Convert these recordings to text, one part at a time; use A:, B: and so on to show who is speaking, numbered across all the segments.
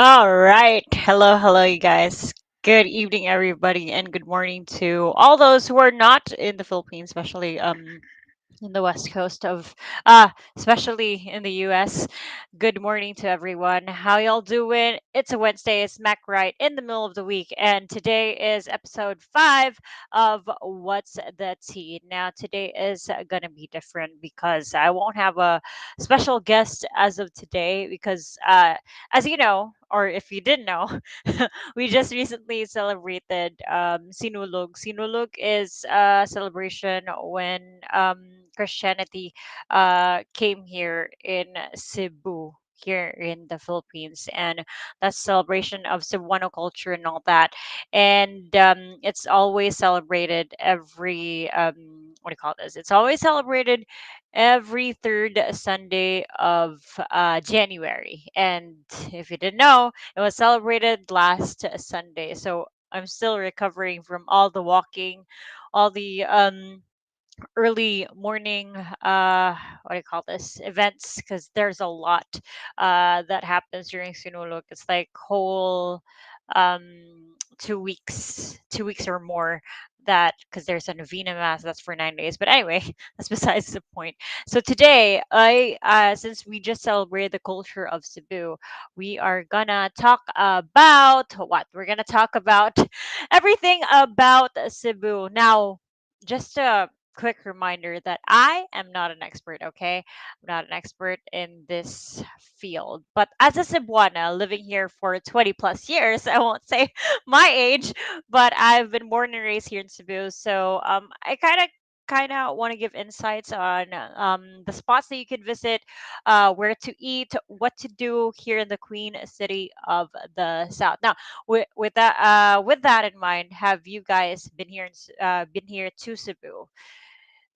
A: All right. Hello, hello, you guys. Good evening, everybody, and good morning to all those who are not in the Philippines, especially in the west coast of especially in the US. Good morning to everyone. How y'all doing? It's a Wednesday, it's Mac right in the middle of the week, and today is episode 5 of What's the Tea. Now today is gonna be different because I won't have a special guest as of today because as you know, or if you didn't know, we just recently celebrated Sinulog. Sinulog is a celebration when Christianity came here in Cebu, here in the Philippines, and that's celebration of Cebuano culture and all that. And it's always celebrated every what do you call this? It's always celebrated every third Sunday of January. And if you didn't know, it was celebrated last Sunday. So I'm still recovering from all the walking, all the early morning what do you call this events, because there's a lot that happens during Sinulog. It's like whole 2 weeks or more, that because there's a novena mass that's for 9 days. But anyway, that's besides the point. So today I since we just celebrated the culture of Cebu, we are gonna talk about what we're gonna talk about everything about Cebu. Now, just a quick reminder that I am not an expert, okay? I'm not an expert in this field. But as a Cebuana living here for 20 plus years, I won't say my age, but I've been born and raised here in Cebu. So I kind of want to give insights on the spots that you could visit, where to eat, what to do here in the Queen City of the South. Now, with that in mind, have you guys been here been here to Cebu?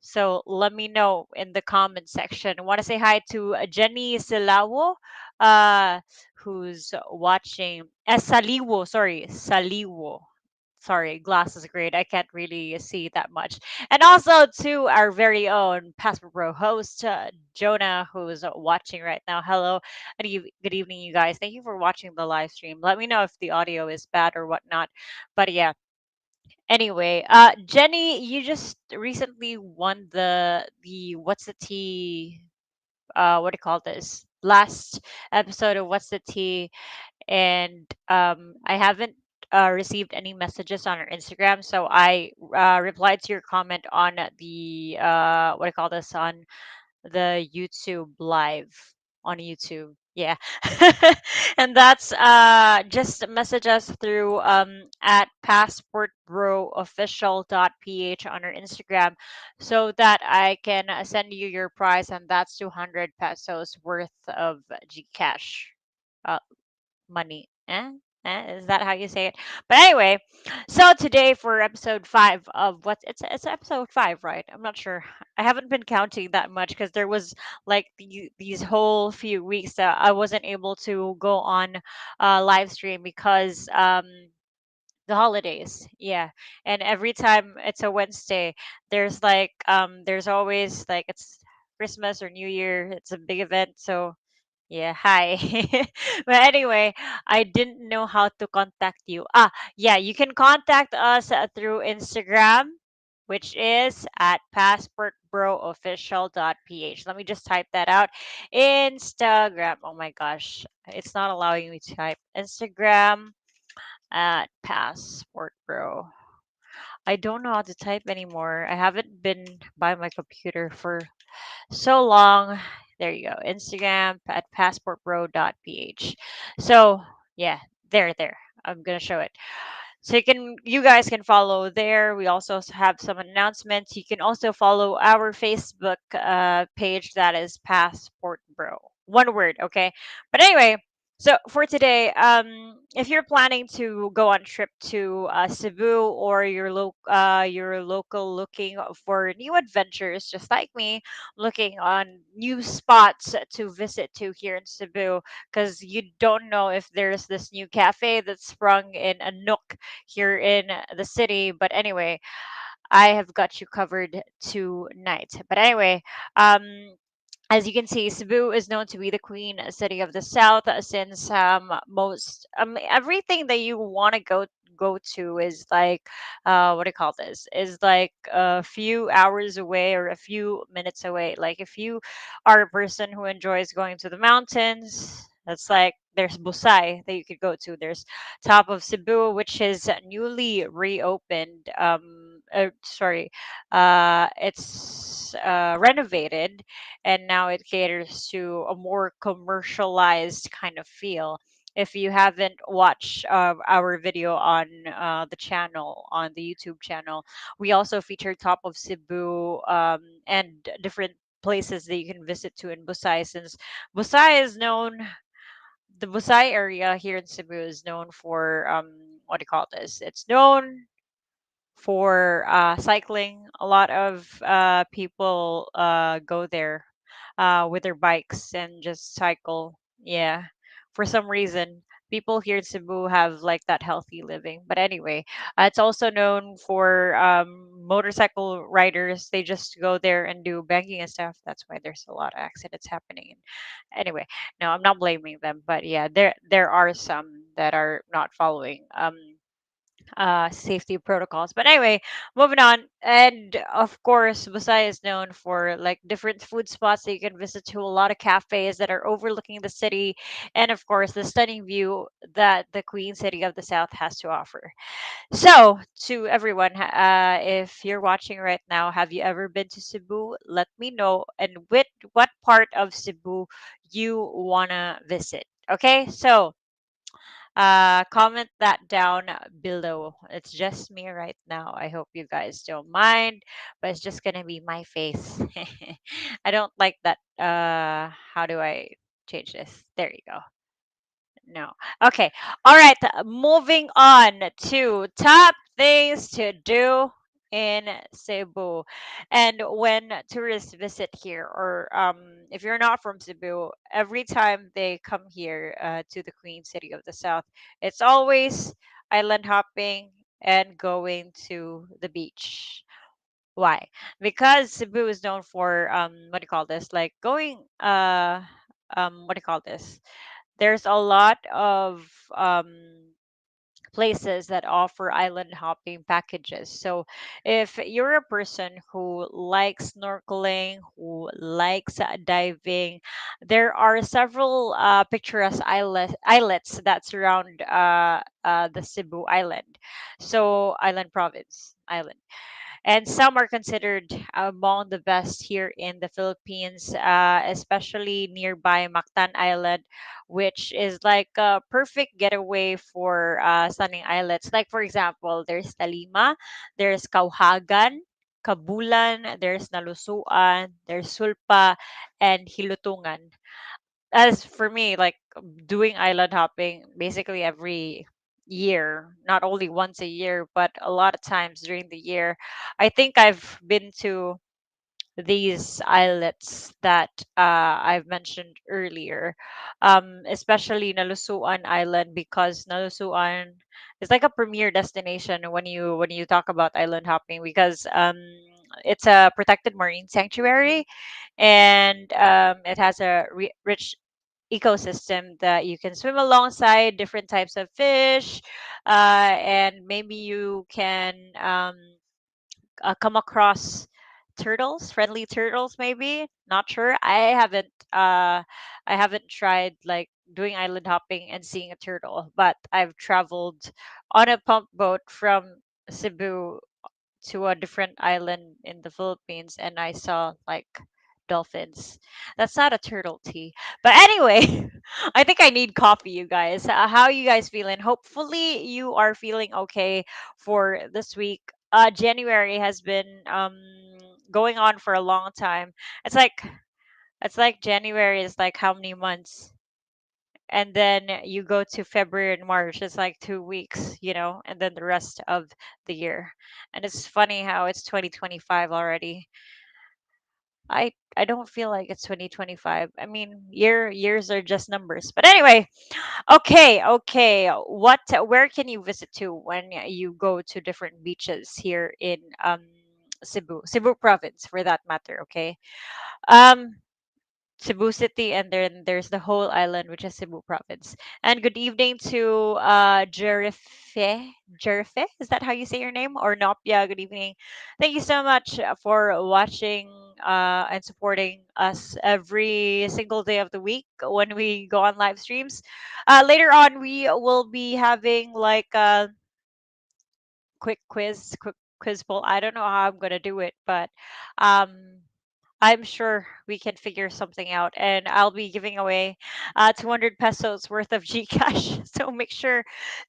A: So let me know in the comment section. I want to say hi to Jenny Silawo, uh, who's watching. Saliwo, sorry, Saliwo. Sorry, glasses great. I can't really see that much. And also to our very own Passport Bro host, Jonah, who's watching right now. Hello, good evening, you guys. Thank you for watching the live stream. Let me know if the audio is bad or whatnot. But yeah, anyway, Jenny, you just recently won the what's the tea? What do you call this? Last episode of What's the Tea, and I haven't received any messages on her Instagram, so I replied to your comment on the what do you call this, on the YouTube live on YouTube. Yeah. And that's just message us through at passportbroofficial.ph on our Instagram, so that I can send you your prize, and that's 200 pesos worth of Gcash uh, money. Is that how you say it? But anyway, so today for episode 5 of what's it's episode 5, right? I'm not sure. I haven't been counting that much because there was like these whole few weeks that I wasn't able to go on live stream because the holidays. Yeah. And every time it's a Wednesday, there's always like it's Christmas or New Year. It's a big event, so yeah, hi. But anyway, I didn't know how to contact you. Yeah, you can contact us through Instagram, which is at passportbroofficial.ph. Let me just type that out. Instagram. Oh my gosh, it's not allowing me to type Instagram at passportbro. I don't know how to type anymore. I haven't been by my computer for so long. There you go. Instagram at passportbro.ph. So yeah, there. I'm gonna show it. So you guys can follow there. We also have some announcements. You can also follow our Facebook page, that is Passport Bro. One word, okay? But anyway, so for today, if you're planning to go on trip to Cebu, or your local, looking for new adventures, just like me, looking on new spots to visit to here in Cebu, because you don't know if there's this new cafe that's sprung in a nook here in the city. But anyway, I have got you covered tonight. But anyway, um, As you can see, Cebu is known to be the queen city of the south, since most everything that you want to go to is like, what do you call this, is like a few hours away or a few minutes away. Like if you are a person who enjoys going to the mountains, that's like there's Busai that you could go to. There's top of Cebu, which is newly reopened. Sorry, it's renovated, and now it caters to a more commercialized kind of feel. If you haven't watched our video on the channel, on the YouTube channel, we also feature top of Cebu, and different places that you can visit to in Busai, since Busai is known, the Busai area here in Cebu is known for, what do you call this? It's known for cycling. A lot of people go there with their bikes and just cycle. Yeah, for some reason, people here in Cebu have like that healthy living. But anyway, it's also known for motorcycle riders. They just go there and do banking and stuff. That's why there's a lot of accidents happening. Anyway, no, I'm not blaming them, but yeah, there are some that are not following safety protocols. But anyway, moving on. And of course, Busai is known for like different food spots that you can visit to, a lot of cafes that are overlooking the city, and of course, the stunning view that the Queen City of the South has to offer. So, to everyone, if you're watching right now, have you ever been to Cebu? Let me know, and with what part of Cebu you wanna visit. Okay, so comment that down below. It's just me right now. I hope you guys don't mind, but it's just gonna be my face. I don't like that. How do I change this? There you go. No. Okay. All right. Moving on to top things to do in Cebu. And when tourists visit here, or if you're not from Cebu, every time they come here to the Queen City of the South, it's always island hopping and going to the beach. Why? Because Cebu is known for what do you call this? Like going what do you call this? There's a lot of places that offer island hopping packages. So if you're a person who likes snorkeling, who likes diving, there are several picturesque islets that surround the Cebu Island. So island province, island, and some are considered among the best here in the Philippines, especially nearby Mactan Island, which is like a perfect getaway for stunning islets. Like, for example, there's Talima, there's Kauhagan, Kabulan, there's Nalusuan, there's Sulpa, and Hilutungan. As for me, like doing island hopping basically every year, not only once a year, but a lot of times during the year. I think I've been to these islets that I've mentioned earlier, especially Nalusuan Island, because Nalusuan is like a premier destination when you talk about island hopping, because it's a protected marine sanctuary, and it has a rich ecosystem that you can swim alongside different types of fish, and maybe you can come across turtles, friendly turtles, maybe. Not sure. I haven't tried like doing island hopping and seeing a turtle, but I've traveled on a pump boat from Cebu to a different island in the Philippines, and I saw like dolphins. That's not a turtle tea. But anyway, I think I need coffee, you guys. How you guys feeling? Hopefully you are feeling okay for this week. January has been going on for a long time. It's like January is like how many months? And then you go to February and March, it's like 2 weeks, and then the rest of the year. And it's funny how it's 2025 already. I don't feel like it's 2025. I mean, years are just numbers. But anyway, okay. Where can you visit to when you go to different beaches here in Cebu province, for that matter, okay? Um Cebu City, and then there's the whole island, which is Cebu province. And good evening to Jerife. Jerife, is that how you say your name? Or Nopia, good evening. Thank you so much for watching and supporting us every single day of the week when we go on live streams. Later on, we will be having like a quick quiz poll. I don't know how I'm gonna do it, but um I'm sure we can figure something out, and I'll be giving away 200 pesos worth of Gcash. So make sure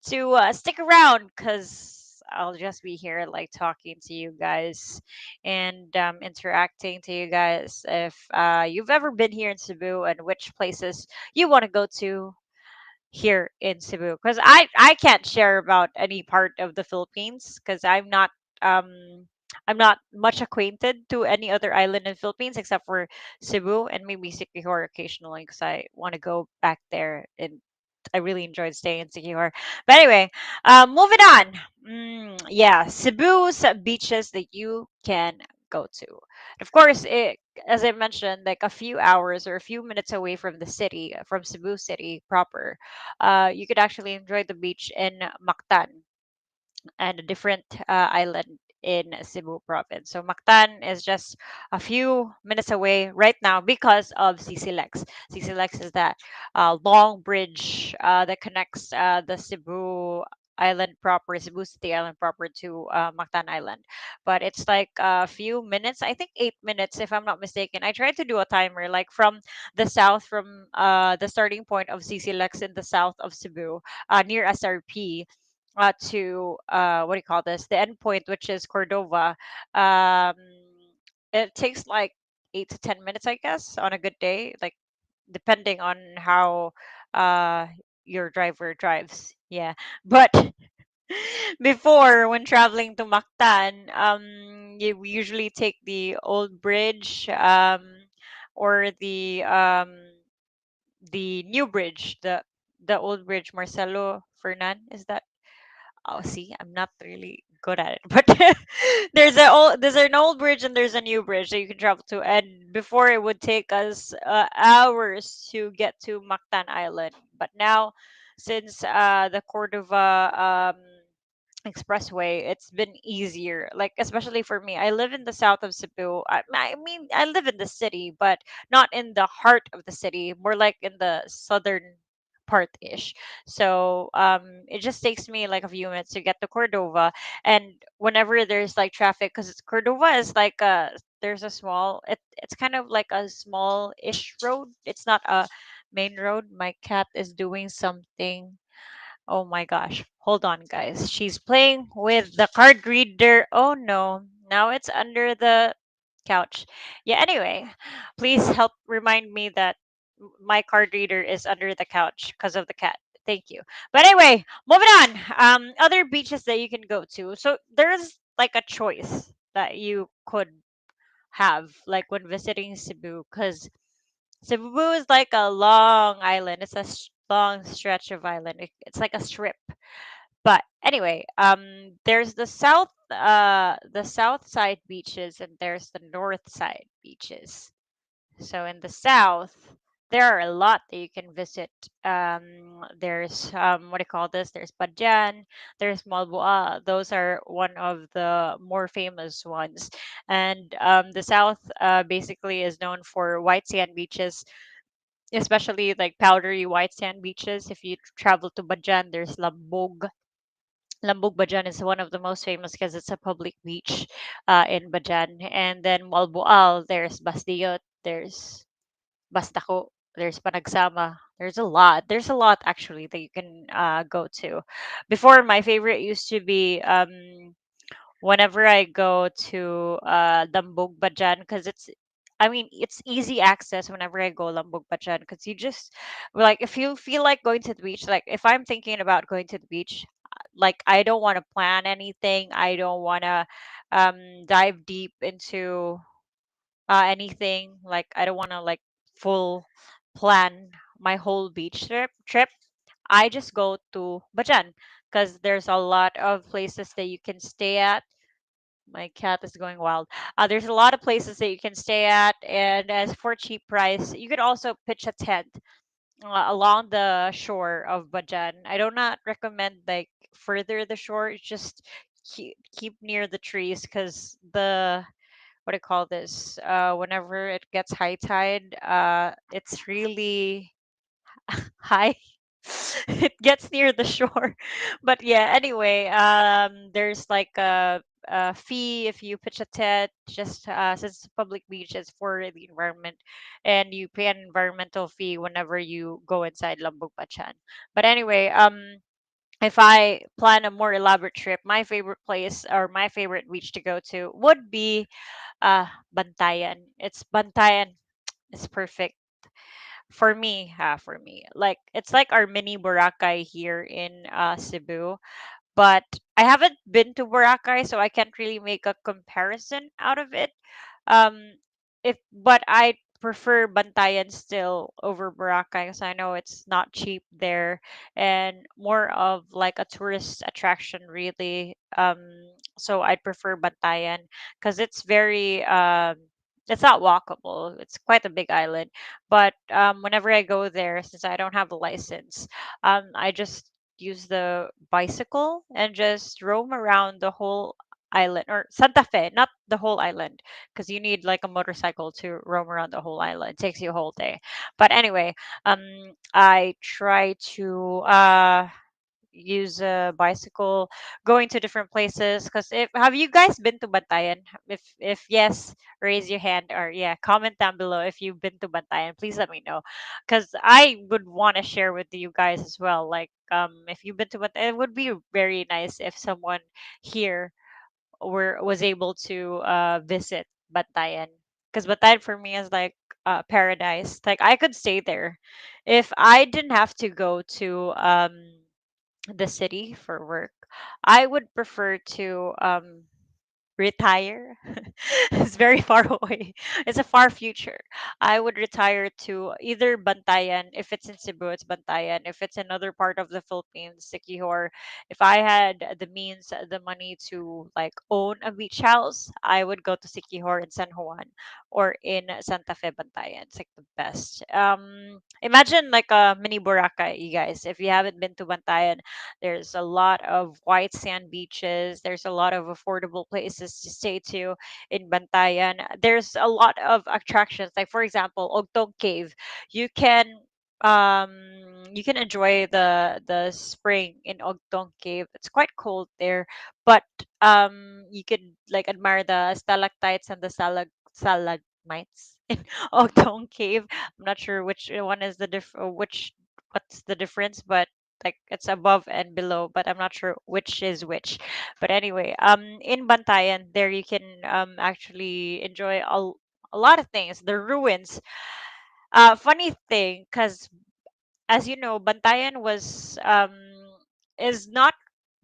A: to stick around, because I'll just be here like talking to you guys and interacting to you guys. If you've ever been here in Cebu and which places you want to go to here in Cebu, because I can't share about any part of the Philippines because I'm not much acquainted to any other island in Philippines except for Cebu and maybe Siquijor occasionally, because I want to go back there, and I really enjoyed staying in Siquijor. But anyway, moving on. Yeah, Cebu's beaches that you can go to. Of course, as I mentioned, like a few hours or a few minutes away from the city, from Cebu City proper, you could actually enjoy the beach in Mactan, and a different island in Cebu province. So Mactan is just a few minutes away right now because of CCLEX. CCLEX is that long bridge that connects the Cebu island proper, Cebu City island proper, to Mactan Island. But it's like a few minutes, I think 8 minutes if I'm not mistaken. I tried to do a timer like from the south, from the starting point of CCLEX in the south of Cebu, near SRP, to what do you call this? The endpoint, which is Cordova. Um, it takes like 8 to 10 minutes, I guess, on a good day, like depending on how uh your driver drives. Yeah, but before, when traveling to Mactan, you usually take the old bridge, or the new bridge, the old bridge, Marcelo Fernan, is that? Oh, see, I'm not really good at it, but there's an old bridge and there's a new bridge that you can travel to. And before, it would take us hours to get to Mactan Island, but now, since the Cordova expressway, it's been easier, like especially for me. I live in the south of Cebu. I mean, I live in the city, but not in the heart of the city, more like in the southern part ish. So it just takes me like a few minutes to get to Cordova. And whenever there's like traffic, because Cordova is like there's a small, it's kind of like a small ish road, it's not a main road. My cat is doing something. Oh my gosh. Hold on, guys. She's playing with the card reader. Oh no. Now it's under the couch. Yeah, anyway, please help remind me that my card reader is under the couch because of the cat. Thank you. But anyway, moving on. Other beaches that you can go to. So there's like a choice that you could have like when visiting Cebu, because Cebu is like a long island. It's a long stretch of island. It's like a strip. But anyway, there's the south side beaches, and there's the north side beaches. So in the south, there are a lot that you can visit. There's what do you call this? There's Bajan, there's Malboa. Those are one of the more famous ones. And the south basically is known for white sand beaches, especially like powdery white sand beaches. If you travel to Bajan, there's Lambog. Lambog Bajan is one of the most famous because it's a public beach in Bajan. And then Malboal, there's Basdiot, there's Bastaco, there's Panagsama. There's a lot. There's a lot actually that you can go to. Before, my favorite used to be whenever I go to Lambog Bajan, because I mean, it's easy access whenever I go Lambog Bajan, because you just, like, if you feel like going to the beach, like if I'm thinking about going to the beach, like I don't want to plan anything. I don't want to dive deep into anything. Like I don't want to like full plan my whole beach trip. I just go to Bajan because there's a lot of places that you can stay at. My cat is going wild. There's a lot of places that you can stay at, and as for cheap price, you could also pitch a tent along the shore of Bajan. I do not recommend like further the shore. It's just keep near the trees because the what do you call this? Whenever it gets high tide, it's really high. It gets near the shore. But yeah, anyway, there's like a fee if you pitch a tent, just since it's a public beach, it's for the environment, and you pay an environmental fee whenever you go inside Lambog Pachan. But anyway, if I plan a more elaborate trip, my favorite place or my favorite beach to go to would be Bantayan. It's Bantayan. It's perfect for me. Like it's like our mini Boracay here in Cebu, but I haven't been to Boracay, so I can't really make a comparison out of it. Um, if but I prefer Bantayan still over Boracay because I know it's not cheap there and more of like a tourist attraction really. So I prefer Bantayan because it's very it's not walkable. It's quite a big island, but whenever I go there, since I don't have a license, I just use the bicycle and just roam around the whole island or Santa Fe, not the whole island, because you need like a motorcycle to roam around the whole island. It takes you a whole day. But anyway, I try to use a bicycle going to different places because if have you guys been to Bantayan? If yes, raise your hand or yeah, comment down below if you've been to Bantayan. Please let me know because I would want to share with you guys as well. Like if you've been to Bantayan, it would be very nice if someone here was able to visit Bantayan because Bantayan for me is like paradise. Like I could stay there if I didn't have to go to the city for work. I would prefer to retire. It's very far away. It's a far future. I would retire to either Bantayan. If it's in Cebu, it's Bantayan. If it's another part of the Philippines, Siquijor. If I had the means, the money to like own a beach house, I would go to Siquijor in San Juan or in Santa Fe, Bantayan. It's like the best. Imagine like a mini Boracay, you guys. If you haven't been to Bantayan, there's a lot of white sand beaches. There's a lot of affordable places to stay to in Bantayan. There's a lot of attractions. Like for example, Ogtong Cave. You can you can enjoy the spring in Ogtong Cave. It's quite cold there, but you could like admire the stalactites and the stalagmites in Ogtong Cave. I'm not sure which one is the which what's the difference, but like it's above and below, but I'm not sure which is which. But anyway, in Bantayan, there you can actually enjoy a lot of things. The ruins. Funny thing, because as you know, Bantayan was is not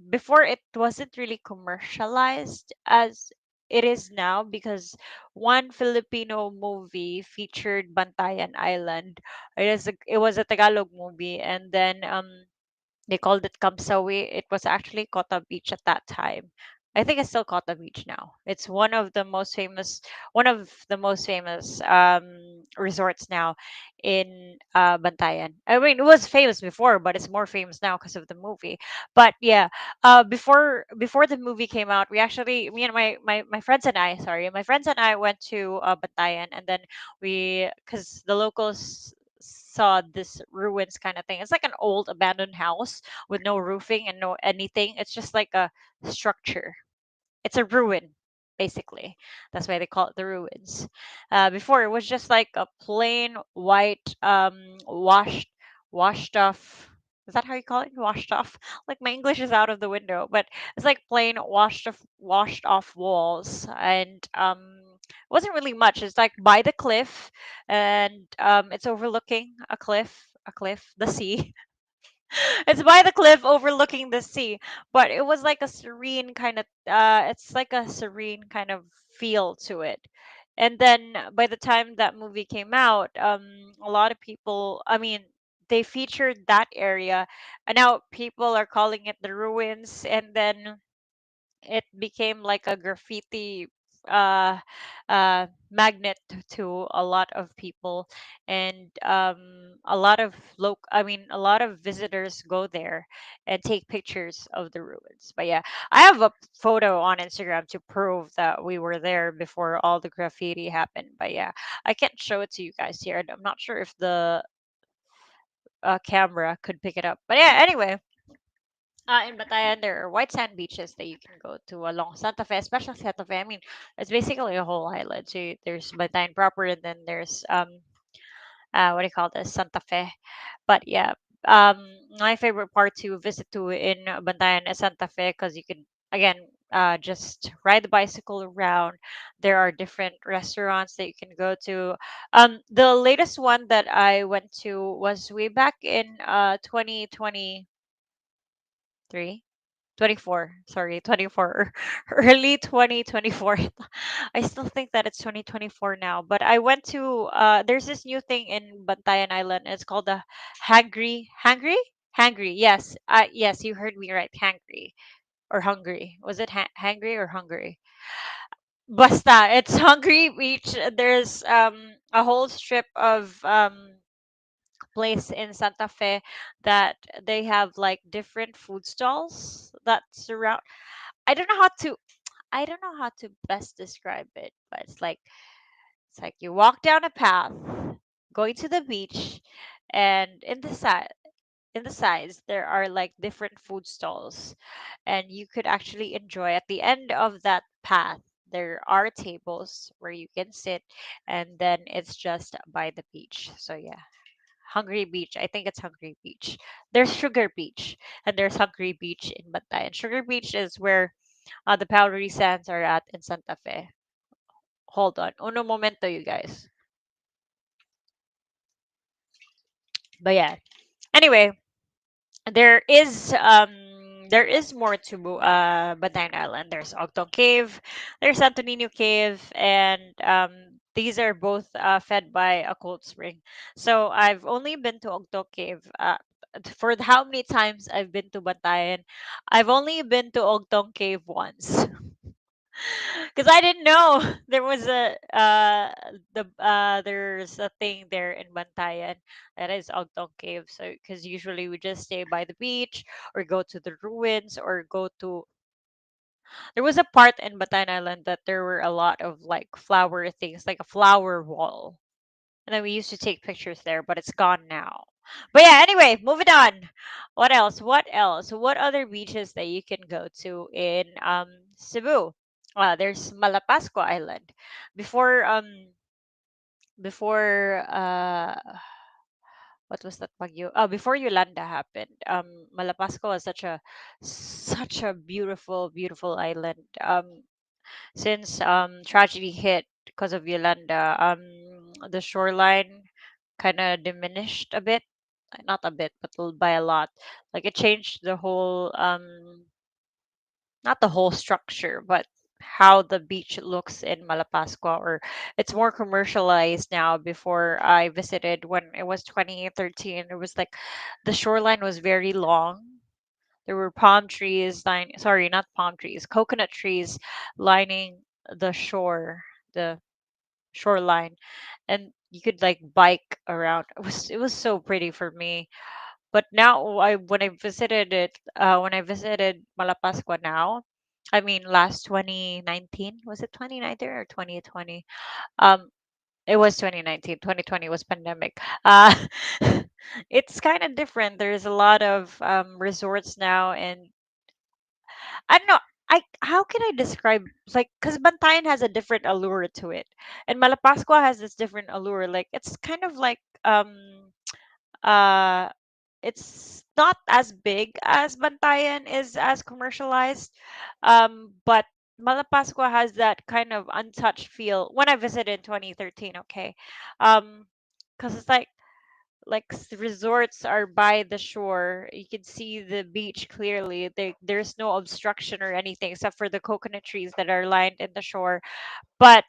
A: before it wasn't really commercialized as it is now because one Filipino movie featured Bantayan Island. It was a Tagalog movie, and then they called it Kamsawi. It was actually Kota Beach at that time. I think it's still Kota Beach now. It's one of the most famous resorts now in Bantayan. I mean, it was famous before, but it's more famous now because of the movie. But yeah, before the movie came out, we actually me and my friends and I, sorry, my friends and I went to Bantayan, and then we because the locals saw this ruins kind of thing. It's like an old abandoned house with no roofing and no anything. It's just like a structure. It's a ruin, basically. That's why they call it the ruins. Before it was just like a plain white, washed off. Is that how you call it? Washed off. Like my English is out of the window, but it's like plain washed off walls, and wasn't really much. It's like by the cliff, and it's overlooking a cliff, the sea. It's by the cliff overlooking the sea, but it was like a serene kind of it's like a serene kind of feel to it. And then by the time that movie came out, a lot of people, I mean, they featured that area, and now people are calling it the ruins. And then it became like a graffiti magnet to a lot of people, and a lot of a lot of visitors go there and take pictures of the ruins. But yeah, I have a photo on Instagram to prove that we were there before all the graffiti happened. But yeah, I can't show it to you guys here. I'm not sure if the camera could pick it up. But yeah, anyway, in Batayan, there are white sand beaches that you can go to along Santa Fe, especially Santa Fe. I mean, it's basically a whole island. So there's Batayan proper, and then there's what do you call this, Santa Fe. But yeah, my favorite part to visit to in Bantayan is Santa Fe because you can again just ride the bicycle around. There are different restaurants that you can go to. The latest one that I went to was way back in 2023. 24, sorry, 24, early 2024. I still think that it's 2024 now, but I went to there's this new thing in Bantayan Island. It's called the hangry. Yes, yes, you heard me right. Hangry or hungry. Was it hangry or hungry? Basta, it's Hungry Beach. There's a whole strip of place in Santa Fe that they have like different food stalls that surround. I don't know how to I don't know how to best describe it, but it's like you walk down a path going to the beach, and in the sides there are like different food stalls, and you could actually enjoy at the end of that path. There are tables where you can sit, and then it's just by the beach. So yeah, Hungry Beach. I think it's Hungry Beach. There's Sugar Beach, and there's Hungry Beach in Bantayan. Sugar Beach is where the powdery sands are at in Santa Fe. Hold on. Uno momento, you guys. But yeah. Anyway, there is more to Bantayan Island. There's Ogdong Cave, there's Santo Nino Cave, and these are both fed by a cold spring. So I've only been to Ogdong Cave. For how many times I've been to Bantayan, I've only been to Ogdong Cave once. Because I didn't know there was there's a thing there in Bantayan that is Ogdong Cave. So because usually we just stay by the beach or go to the ruins or go to. There was a part in Bantayan Island that there were a lot of like flower things, like a flower wall, and then we used to take pictures there, but it's gone now. But yeah, anyway, moving on. What else? What else? What other beaches that you can go to in Cebu? There's Malapascua Island. Before before what was that bagyo? Oh, before Yolanda happened, Malapascua was such a beautiful island. Since tragedy hit because of Yolanda, the shoreline kind of diminished a bit, not a bit, but by a lot. Like it changed the whole, not the whole structure, but how the beach looks in Malapascua, or it's more commercialized now. Before I visited when it was 2013, it was like the shoreline was very long. There were palm trees, sorry, not palm trees, coconut trees lining the shore, the shoreline, and you could like bike around. It was so pretty for me. But now I when I visited Malapascua now, I mean last 2019, was it 2019 or 2020? Um it was 2019. 2020 was pandemic. It's kind of different. There's a lot of resorts now, and I don't know. How can I describe, like, because Bantayan has a different allure to it, and Malapascua has this different allure. Like it's kind of like uh it's not as big as Bantayan is as commercialized, but Malapascua has that kind of untouched feel. When I visited in 2013, okay, because it's resorts are by the shore. You can see the beach clearly. There's no obstruction or anything except for the coconut trees that are lined in the shore. But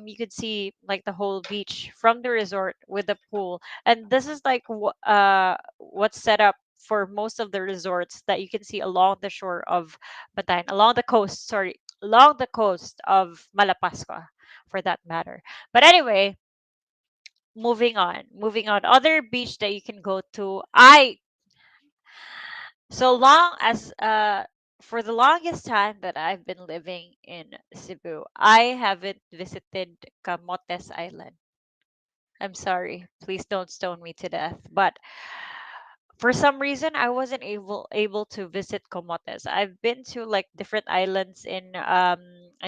A: you could see like the whole beach from the resort with the pool. And this is like what's set up for most of the resorts that you can see along the shore of Batayan, along the coast, sorry, along the coast of Malapascua for that matter. But anyway, moving on. Other beach that you can go to. I so long as for the longest time that I've been living in Cebu, I haven't visited Camotes Island. I'm sorry. Please don't stone me to death. But for some reason I wasn't able to visit Comotes. I've been to like different islands in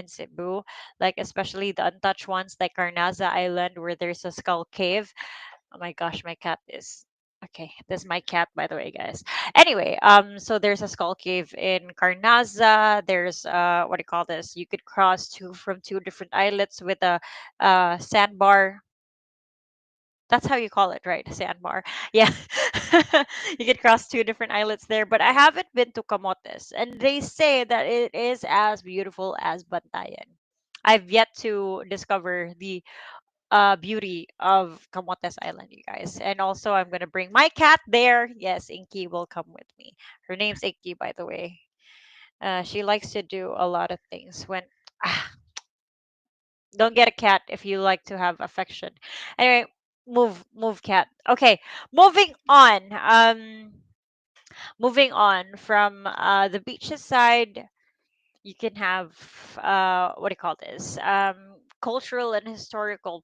A: Cebu, like especially the untouched ones like Carnaza Island where there's a skull cave. Oh my gosh, my cat is okay. This is my cat, by the way, guys. Anyway, so there's a skull cave in Carnaza. There's what do you call this? You could cross two from two different islets with a sandbar. That's how you call it, right? Sandbar. Yeah. You could cross two different islets there, but I haven't been to Camotes, and they say that it is as beautiful as Bantayan. I've yet to discover the beauty of Camotes Island, you guys. And also, I'm gonna bring my cat there. Yes, Inky will come with me. Her name's Inky, by the way. She likes to do a lot of things. When don't get a cat if you like to have affection. Anyway, move cat. Okay, moving on. Moving on from the beaches side, you can have what do you call this? Cultural and historical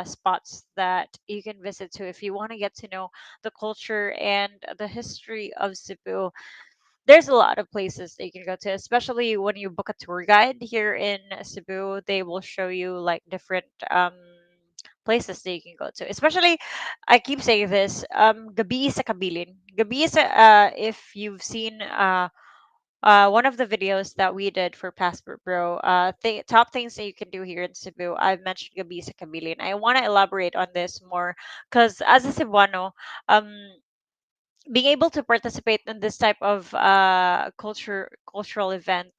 A: spots that you can visit to if you want to get to know the culture and the history of Cebu. There's a lot of places that you can go to, especially when you book a tour guide here in Cebu. They will show you like different places that you can go to. Especially, I keep saying this, Gabi sa Kabilin. Gabi sa, if you've seen one of the videos that we did for Passport Bro, top things that you can do here in Cebu. I've mentioned Gabi sa Kabilin. I want to elaborate on this more because as a Cebuano, um, being able to participate in this type of cultural event,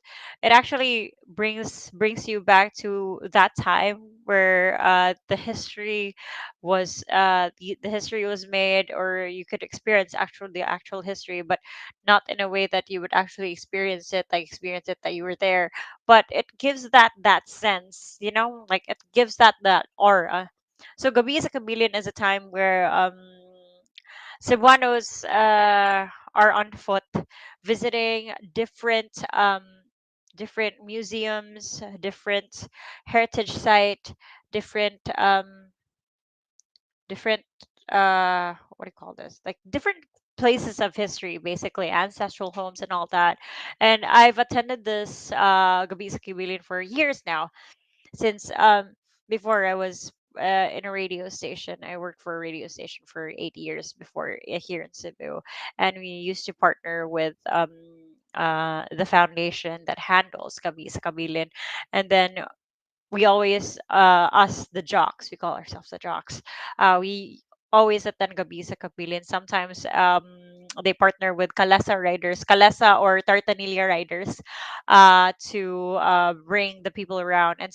A: it actually brings you back to that time where the history was the history was made, or you could experience the actual history, but not in a way that you would actually experience it that you were there, but it gives that sense, like it gives that aura. So Gabi sa Kabilin is a time where Cebuanos are on foot visiting different museums, different heritage site, different different what do you call this? Like different places of history, basically ancestral homes and all that. And I've attended this Gabi sa Kibilin for years now, since before I was in a radio station. I worked for a radio station for 8 years before here in Cebu, and we used to partner with the foundation that handles Kabi sa Kabilin, and then we always us the jocks, we call ourselves the jocks, we always attend Gabi sa Kabilin. Sometimes they partner with Kalesa riders, Kalesa or Tartanilla riders, to bring the people around. And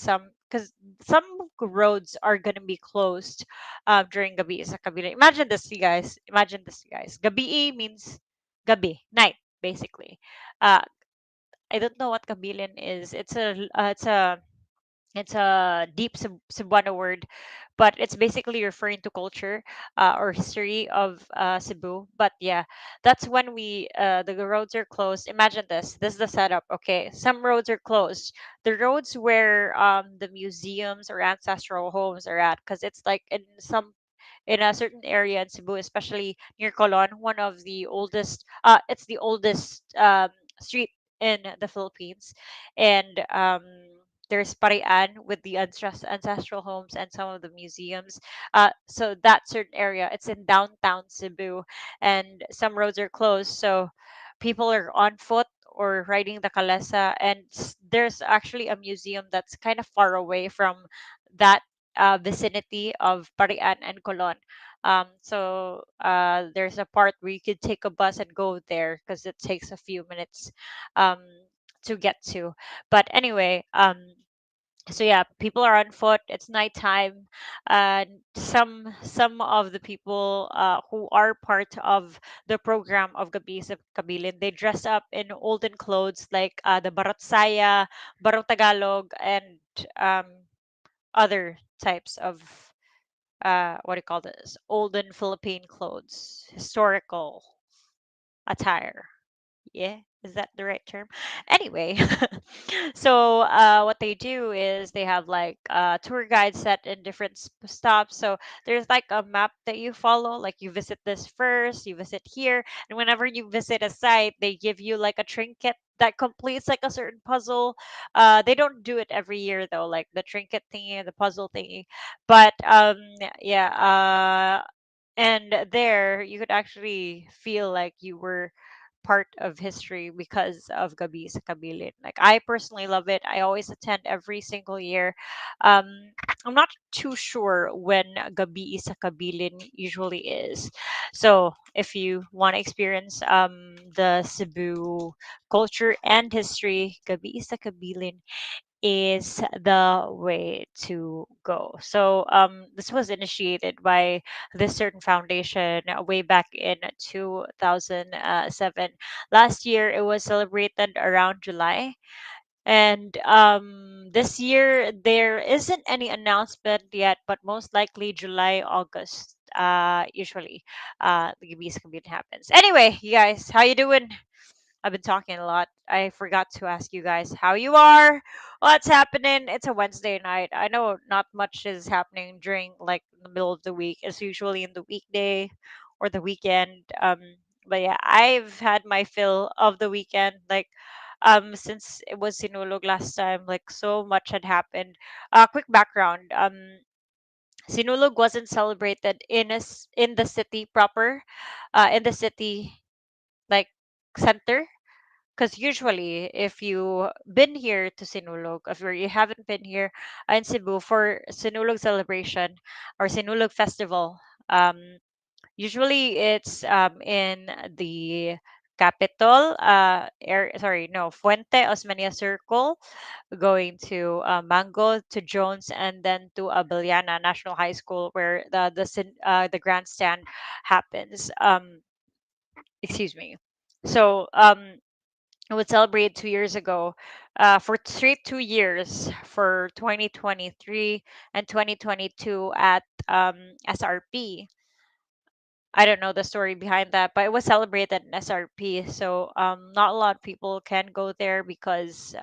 A: because some roads are going to be closed during Gabi sa Kabilin. Imagine this, you guys. Gabi means gabi, night, basically. uh, I don't know what Kabilin is. It's a deep Cebuano word, but it's basically referring to culture or history of Cebu. But yeah, that's when the roads are closed. Imagine this. This is the setup. Okay, some roads are closed. The roads where the museums or ancestral homes are at, because it's like in a certain area in Cebu, especially near Colon, one of the oldest. It's the oldest street in the Philippines, and there's Parian with the ancestral homes and some of the museums. So that certain area, it's in downtown Cebu, and some roads are closed, so people are on foot or riding the kalesa. And there's actually a museum that's kind of far away from that vicinity of Parian and Colon. So there's a part where you could take a bus and go there because it takes a few minutes um, to get to. But anyway, So yeah, people are on foot. It's nighttime, and some of the people who are part of the program of Gabi sa Kabilin, they dress up in olden clothes like the Barot Saya, Barong Tagalog, and um, other types of what do you call this? Olden Philippine clothes, historical attire. Yeah, is that the right term? Anyway, so what they do is they have like tour guides set in different stops. So there's like a map that you follow. Like you visit this first, you visit here, and whenever you visit a site, they give you like a trinket that completes like a certain puzzle. They don't do it every year though, like the trinket thingy, the puzzle thingy. But yeah, and there you could actually feel like you were part of history because of Gabi sa Kabilin. Like I personally love it. I always attend every single year. Um, I'm not too sure when Gabi sa Kabilin usually is. So if you want to experience the Cebu culture and history, Gabi sa Kabilin is the way to go. So this was initiated by this certain foundation way back in 2007. Last year, it was celebrated around July. And this year, there isn't any announcement yet, but most likely July, August. Usually, the Gibis Commune happens. Anyway, you guys, how you doing? I've been talking a lot. I forgot to ask you guys how you are. What's happening? It's a Wednesday night. I know not much is happening during like the middle of the week. It's usually in the weekday or the weekend. But yeah, I've had my fill of the weekend. Like since it was Sinulog last time, like so much had happened. Quick background. Sinulog wasn't celebrated in the city proper, in the city like center, because usually if you been here to Sinulog, if you haven't been here in Cebu for Sinulog celebration or Sinulog festival, usually it's in the capital, sorry, no, Fuente Osmeña Circle, going to Mango to Jones, and then to Abeliana National High School, where the grandstand happens. Excuse me. So I would celebrate 2 years ago, for straight 2 years for 2023 and 2022 at SRP. I don't know the story behind that, but it was celebrated in SRP. So not a lot of people can go there because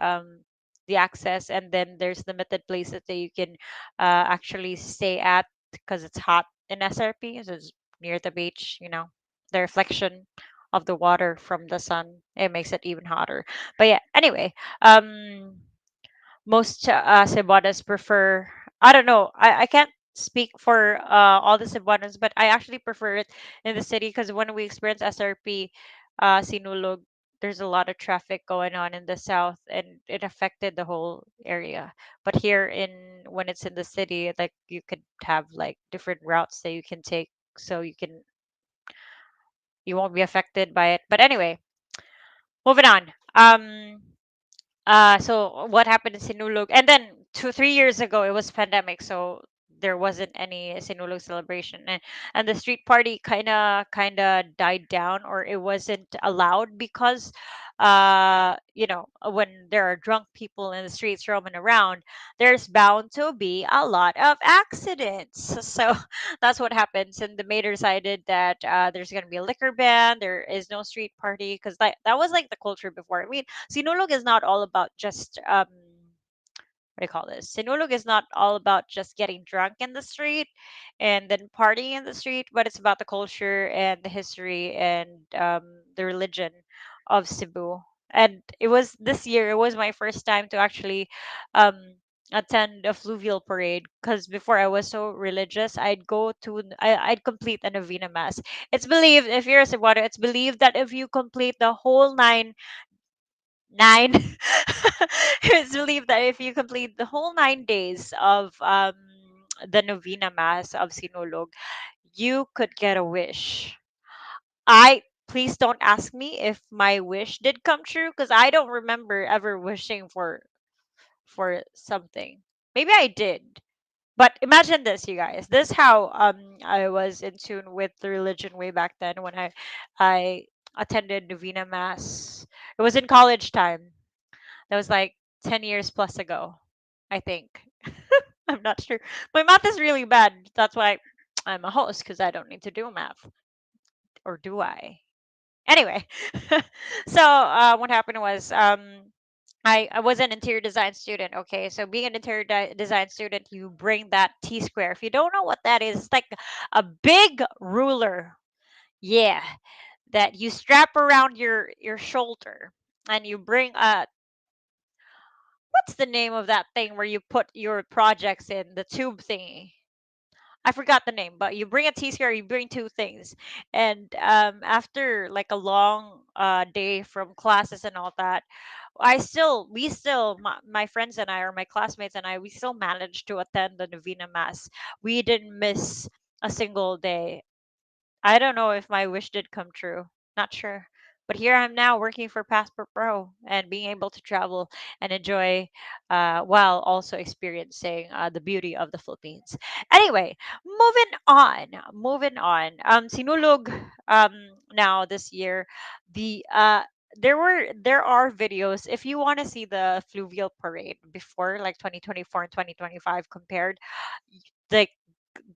A: the access, and then there's limited places that you can actually stay at because it's hot in SRP. So it's near the beach, the reflection of the water from the sun, it makes it even hotter. But yeah, anyway, most Cebuanos prefer. I don't know. I can't speak for all the Cebuanos, but I actually prefer it in the city because when we experience SRP, Sinulog, there's a lot of traffic going on in the south, and it affected the whole area. But here in when it's in the city, like you could have like different routes that you can take, so you won't be affected by it. But anyway, moving on. So what happened in Sinulog? And then 2 3 years ago, it was pandemic, so there wasn't any Sinulog celebration, and the street party kind of died down, or it wasn't allowed because, when there are drunk people in the streets roaming around, there's bound to be a lot of accidents. So that's what happens, and the mayor decided that there's gonna be a liquor ban. There is no street party because that was like the culture before. I mean, Sinulog is not all about just what do you call this? Sinulog is not all about just getting drunk in the street and then partying in the street, but it's about the culture and the history and the religion of Cebu. And it was this year. It was my first time to actually um, attend a fluvial parade because before I was so religious, I'd complete a novena mass. It's believed, if you're a Cebuano, it's believed that if you complete the whole nine it's believed that if you complete the whole 9 days of the novena mass of Sinulog, you could get a wish. I Please don't ask me if my wish did come true because I don't remember ever wishing for something. Maybe I did. But imagine this, you guys. This how I was in tune with the religion way back then when I attended Novena Mass. It was in college time. That was like 10 years plus ago, I think. I'm not sure. My math is really bad. That's why I'm a host because I don't need to do math. Or do I? Anyway, so what happened was I was an interior design student. Okay, so being an interior design student, you bring that T square. If you don't know what that is, it's like a big ruler. Yeah, that you strap around your shoulder, and you bring what's the name of that thing where you put your projects in the tube thingy? I forgot the name, but you bring a T square, you bring two things. And after like a long day from classes and all that, we still, my friends and I, or my classmates and I, we still managed to attend the Novena Mass. We didn't miss a single day. I don't know if my wish did come true. Not sure. But here I'm now working for Passport Pro and being able to travel and enjoy while also experiencing the beauty of the Philippines. Anyway, moving on. Moving on. Sinulog now this year, the there are videos if you want to see the fluvial parade before like 2024 and 2025 compared, like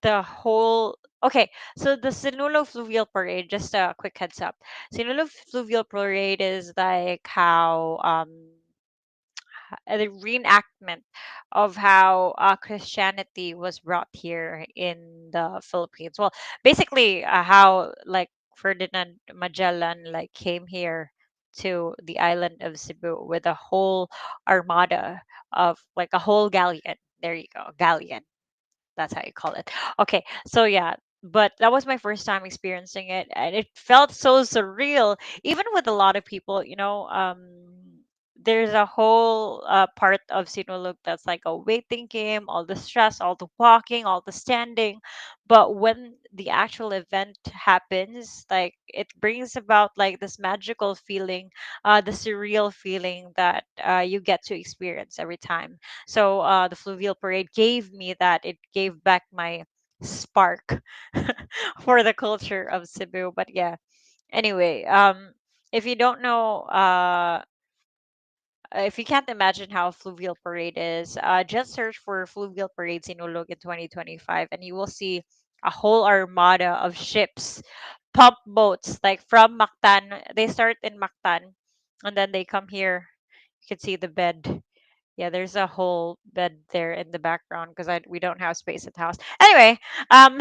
A: the whole okay, so the Sinulog Fluvial Parade, just a quick heads up. Sinulog Fluvial Parade is like how the reenactment of how Christianity was brought here in the Philippines. Well, basically how like Ferdinand Magellan like came here to the island of Cebu with a whole armada of like a whole galleon. There you go, galleon, that's how you call it. Okay, so yeah, but that was my first time experiencing it, and it felt so surreal, even with a lot of people. There's a whole part of Sinulog that's like a waiting game, all the stress, all the walking, all the standing. But when the actual event happens, like it brings about like this magical feeling, the surreal feeling that you get to experience every time. So the fluvial parade gave me that. It gave back my spark for the culture of Cebu. But yeah, anyway, if you don't know, if you can't imagine how a fluvial parade is, just search for fluvial parades in Ulog in 2025, and you will see a whole armada of ships, pump boats, like from Mactan. They start in Mactan, and then they come here. You can see the bed. Yeah, there's a whole bed there in the background because I we don't have space at the house. Anyway, um,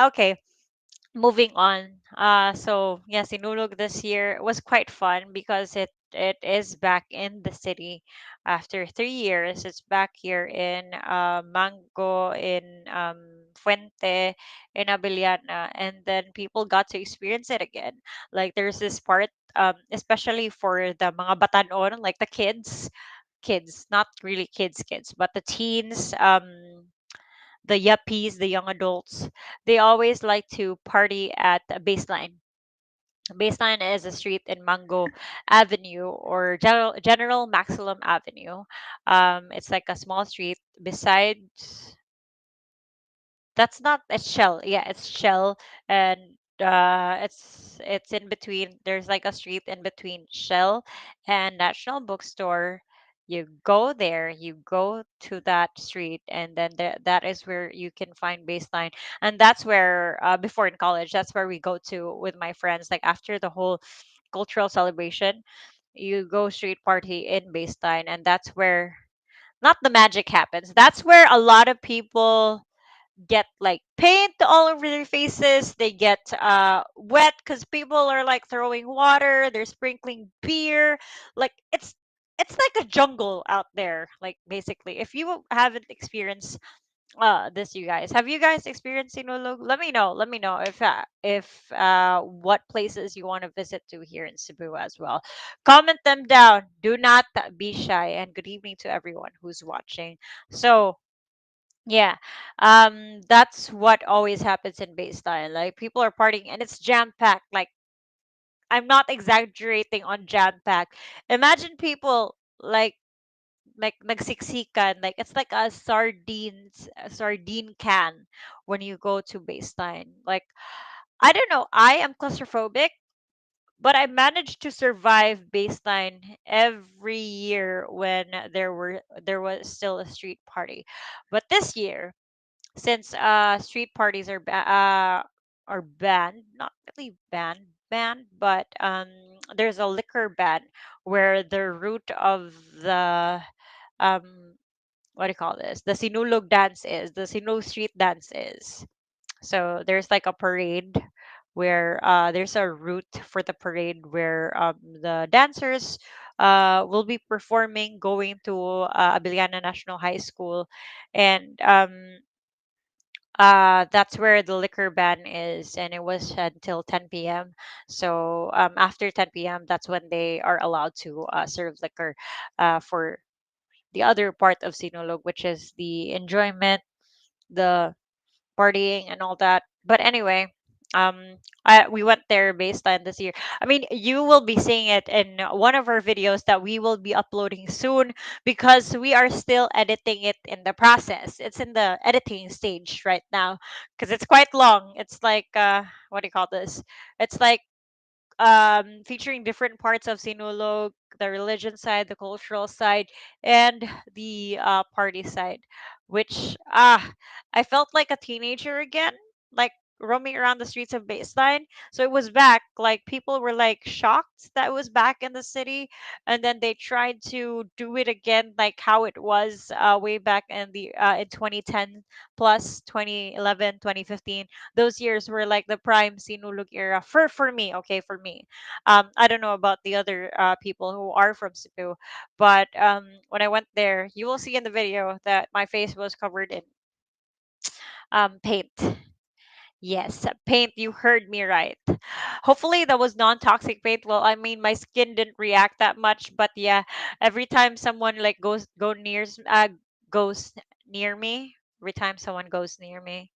A: okay, moving on. So yeah, Sinulog this year was quite fun because it is back in the city after 3 years. It's back here in Mango, in Fuente, in Abiliana, and then people got to experience it again. Like there's this part, especially for the mga batanon, like the kids, not really kids, but the teens, the yuppies, the young adults, they always like to party at a Baseline. Baseline is a street in Mango Avenue or General Maximum Avenue. It's like a small street beside, that's not, it's Shell. Yeah, it's Shell, and it's in between. There's like a street in between Shell and National Bookstore. You go there, you go to that street, and then that is where you can find Baseline. And that's where before in college, that's where we go to with my friends. Like after the whole cultural celebration, you go street party in Baseline, and that's where not the magic happens. That's where a lot of people get like paint all over their faces. They get wet because people are like throwing water, they're sprinkling beer. Like it's like a jungle out there, like basically. If you haven't experienced this, you guys, have you guys experienced Sinulog? Let me know if what places you want to visit to here in Cebu as well. Comment them down, do not be shy, and good evening to everyone who's watching. So yeah, that's what always happens in baseline. Like people are partying and it's jam packed. Like I'm not exaggerating on jam packed. Imagine people like like nagsiksikan, like it's like a sardine can when you go to baseline. Like I don't know, I am claustrophobic, but I managed to survive baseline every year when there was still a street party. But this year, since street parties are banned, not really banned, but there's a liquor ban where the root of the um what do you call this? The Sinulog street dance is. So there's like a parade where there's a route for the parade where the dancers will be performing going to Abiliana National High School, and that's where the liquor ban is, and it was until 10 p.m. So after 10 p.m., that's when they are allowed to serve liquor for the other part of Sinulog, which is the enjoyment, the partying and all that. But anyway, we went there baseline this year. I mean, you will be seeing it in one of our videos that we will be uploading soon because we are still editing it in the process. It's in the editing stage right now because it's quite long. It's like what do you call this? It's like featuring different parts of Sinulog, the religion side, the cultural side, and the party side, which I felt like a teenager again, like roaming around the streets of Baseline. So it was back. Like people were like shocked that it was back in the city, and then they tried to do it again, like how it was way back in 2010 plus 2011, 2015. Those years were like the prime Sinulog era for me. Okay, for me. I don't know about the other people who are from Cebu, but when I went there, you will see in the video that my face was covered in paint. Yes, paint. You heard me right. Hopefully that was non-toxic paint. Well, I mean, my skin didn't react that much, but yeah, every time someone like goes near me, every time someone goes near me,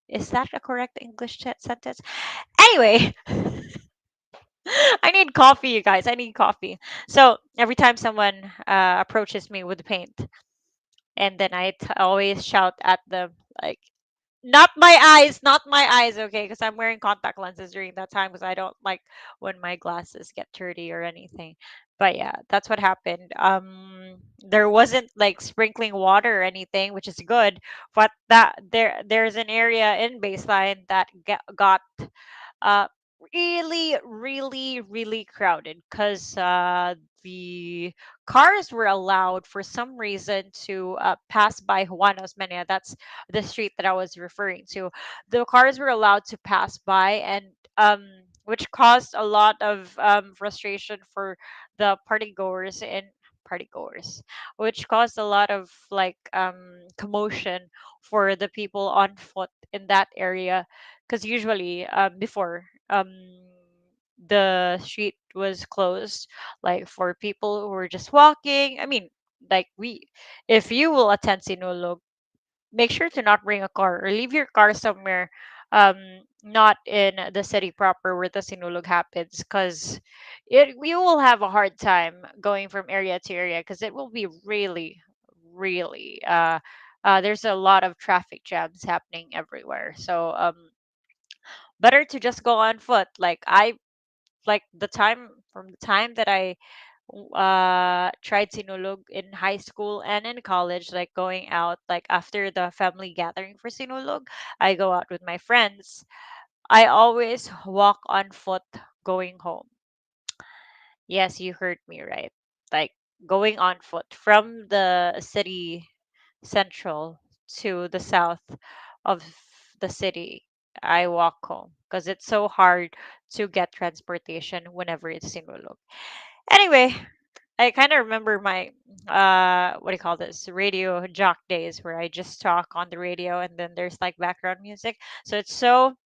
A: is that a correct English sentence? Anyway, I need coffee, you guys. I need coffee. So every time someone approaches me with paint, and then always shout at them like, "Not my eyes, not my eyes," okay? Because I'm wearing contact lenses during that time because I don't like when my glasses get dirty or anything. But yeah, that's what happened. There wasn't like sprinkling water or anything, which is good. But there's an area in baseline that got uh really crowded because the cars were allowed for some reason to pass by Juanos Mania. That's the street that I was referring to. The cars were allowed to pass by, and which caused a lot of frustration for the party goers, which caused a lot of like commotion for the people on foot in that area because usually before the street was closed like for people who were just walking. I mean, like we if you will attend Sinulog, make sure to not bring a car or leave your car somewhere not in the city proper where the Sinulog happens, because it you will have a hard time going from area to area because it will be really there's a lot of traffic jams happening everywhere. So better to just go on foot. Like I like the time from the time that I tried Sinulog in high school and in college, like going out like after the family gathering for Sinulog, I go out with my friends. I always walk on foot going home. Yes, you heard me right. Like going on foot from the city central to the south of the city. I walk home because it's so hard to get transportation whenever it's Sinulog. Anyway, I kind of remember my what do you call this, radio jock days where I just talk on the radio and then there's like background music. So it's so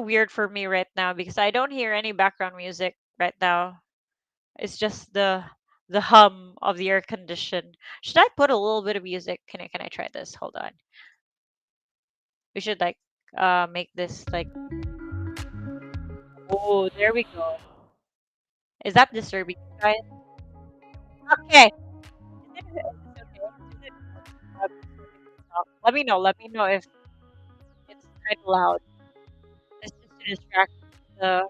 A: weird for me right now because I don't hear any background music right now. It's just the hum of the air condition. Should I put a little bit of music? Can I try this? Hold on. We should like make this like, oh, there we go. Is that disturbing, you guys? Okay. Is it okay? Is it disturbing to talk? Let me know. Let me know if it's kind of loud. It's just to distract the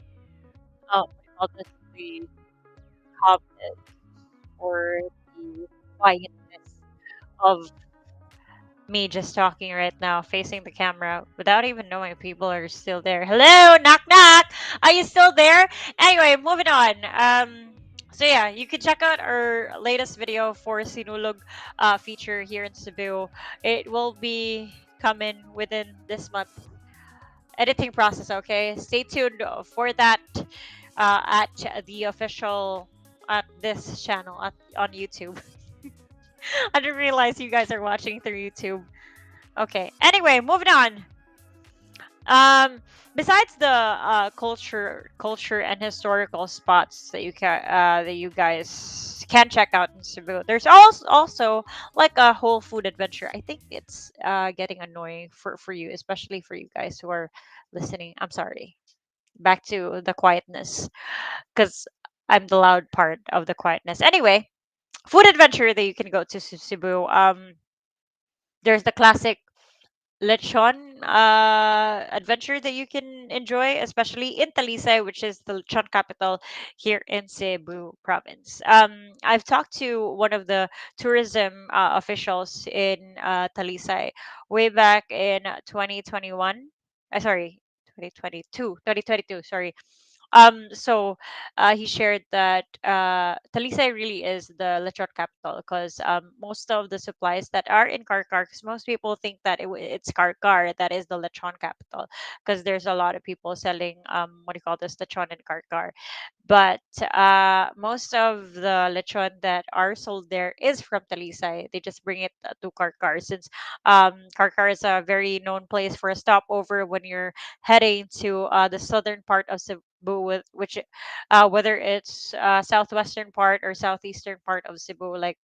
A: what do you call this? The calmness or the quietness of me just talking right now, facing the camera without even knowing people are still there. Hello, knock knock. Are you still there? Anyway, moving on. So yeah, you can check out our latest video for Sinulog feature here in Cebu. It will be coming within this month. Editing process, okay? Stay tuned for that at the official at this channel on YouTube. I didn't realize you guys are watching through YouTube. Okay. Anyway, moving on. Um, besides the culture and historical spots that you guys can check out in Cebu, there's also like a whole food adventure. I think it's getting annoying for you, especially for you guys who are listening. I'm sorry. Back to the quietness, because I'm the loud part of the quietness. Anyway, food adventure that you can go to Cebu. There's the classic lechon adventure that you can enjoy, especially in Talisay, which is the lechon capital here in Cebu province. I've talked to one of the tourism officials in Talisay way back in 2021. Sorry, 2022. Sorry. So he shared that Talisay really is the lechon capital because most of the supplies that are in Karkar, because most people think that it's Karkar that is the lechon capital, because there's a lot of people selling what do you call this lechon in Karkar, but most of the lechon that are sold there is from Talisay. They just bring it to Karkar since Karkar is a very known place for a stopover when you're heading to the southern part of Cebu, which whether it's southwestern part or southeastern part of Cebu, like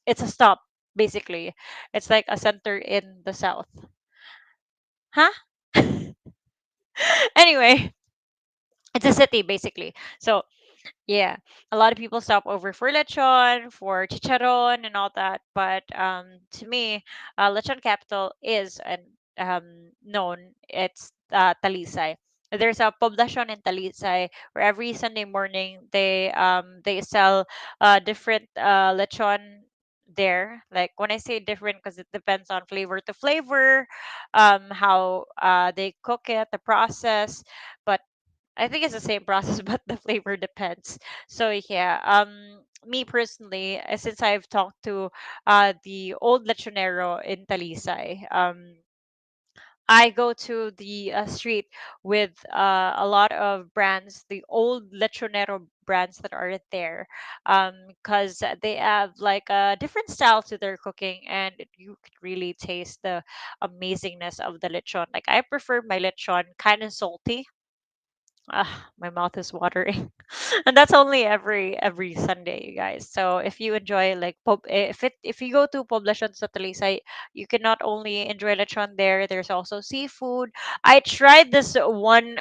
A: it's a stop basically. It's like a center in the south. Huh? Anyway, it's a city basically. So yeah, a lot of people stop over for lechon, for chicharon, and all that. But to me, lechon capital is and known. It's Talisay. There's a poblacion in Talisay where every Sunday morning they sell different lechon there. Like when I say different, because it depends on flavor to flavor, how they cook it, the process. But I think it's the same process, but the flavor depends. So yeah, me personally, since I've talked to the old lechonero in Talisay, I go to the street with a lot of brands, the old lechonero brands that are there, because they have like a different style to their cooking, and you could really taste the amazingness of the lechon. Like I prefer my lechon kind of salty. My mouth is watering. And that's only every Sunday, you guys. So if you enjoy like if you go to Poblacion sa Talisay, you can not only enjoy lechon there, there's also seafood. I tried this one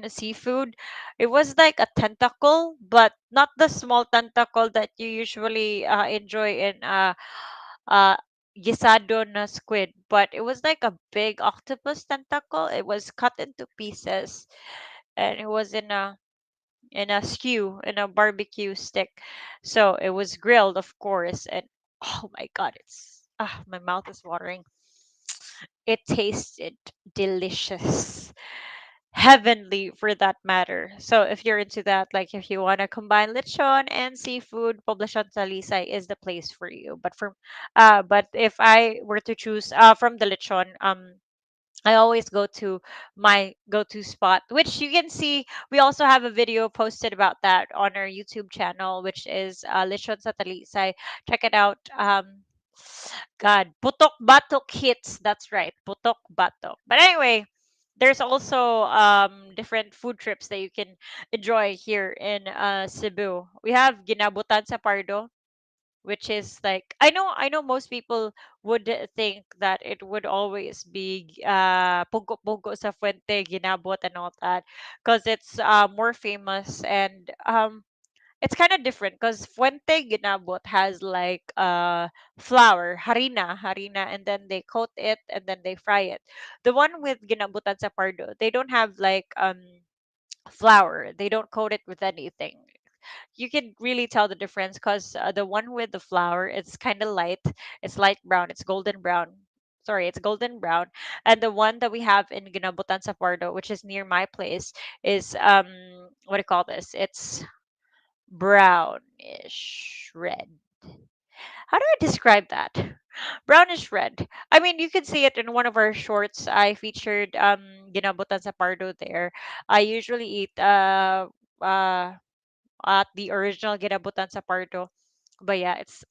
A: seafood. It was like a tentacle, but not the small tentacle that you usually enjoy in uh gisado na squid, but it was like a big octopus tentacle. It was cut into pieces, and it was in a skew, in a barbecue stick. So it was grilled, of course, and oh my god, it's my mouth is watering. It tasted delicious, heavenly for that matter. So if you're into that, like if you want to combine lechon and seafood, Poblacion Talisay is the place for you. But if I were to choose from the lechon, I always go to my go-to spot, which you can see. We also have a video posted about that on our YouTube channel, which is Lechon sa Talisay. Check it out. God, Putok Batok hits. That's right, Putok Batok. But anyway, there's also different food trips that you can enjoy here in Cebu. We have Ginabutan sa Pardo, which is like I know most people would think that it would always be Pugo Pugo sa Fuente, Ginabot and all that, because it's more famous, and it's kind of different because Fuente Ginabot has like flour, harina, and then they coat it and then they fry it. The one with Ginabutan sa Pardo, they don't have like flour. They don't coat it with anything. You can really tell the difference because the one with the flour, it's kind of light. It's light brown. It's golden brown. Sorry, it's golden brown. And the one that we have in Ginabutan sa Pardo, which is near my place, is what do you call this? It's brownish red. How do I describe that? Brownish red. I mean, you can see it in one of our shorts. I featured ginabutan sa pardo there. I usually eat uh at the original ginabutan sa pardo. But yeah, it's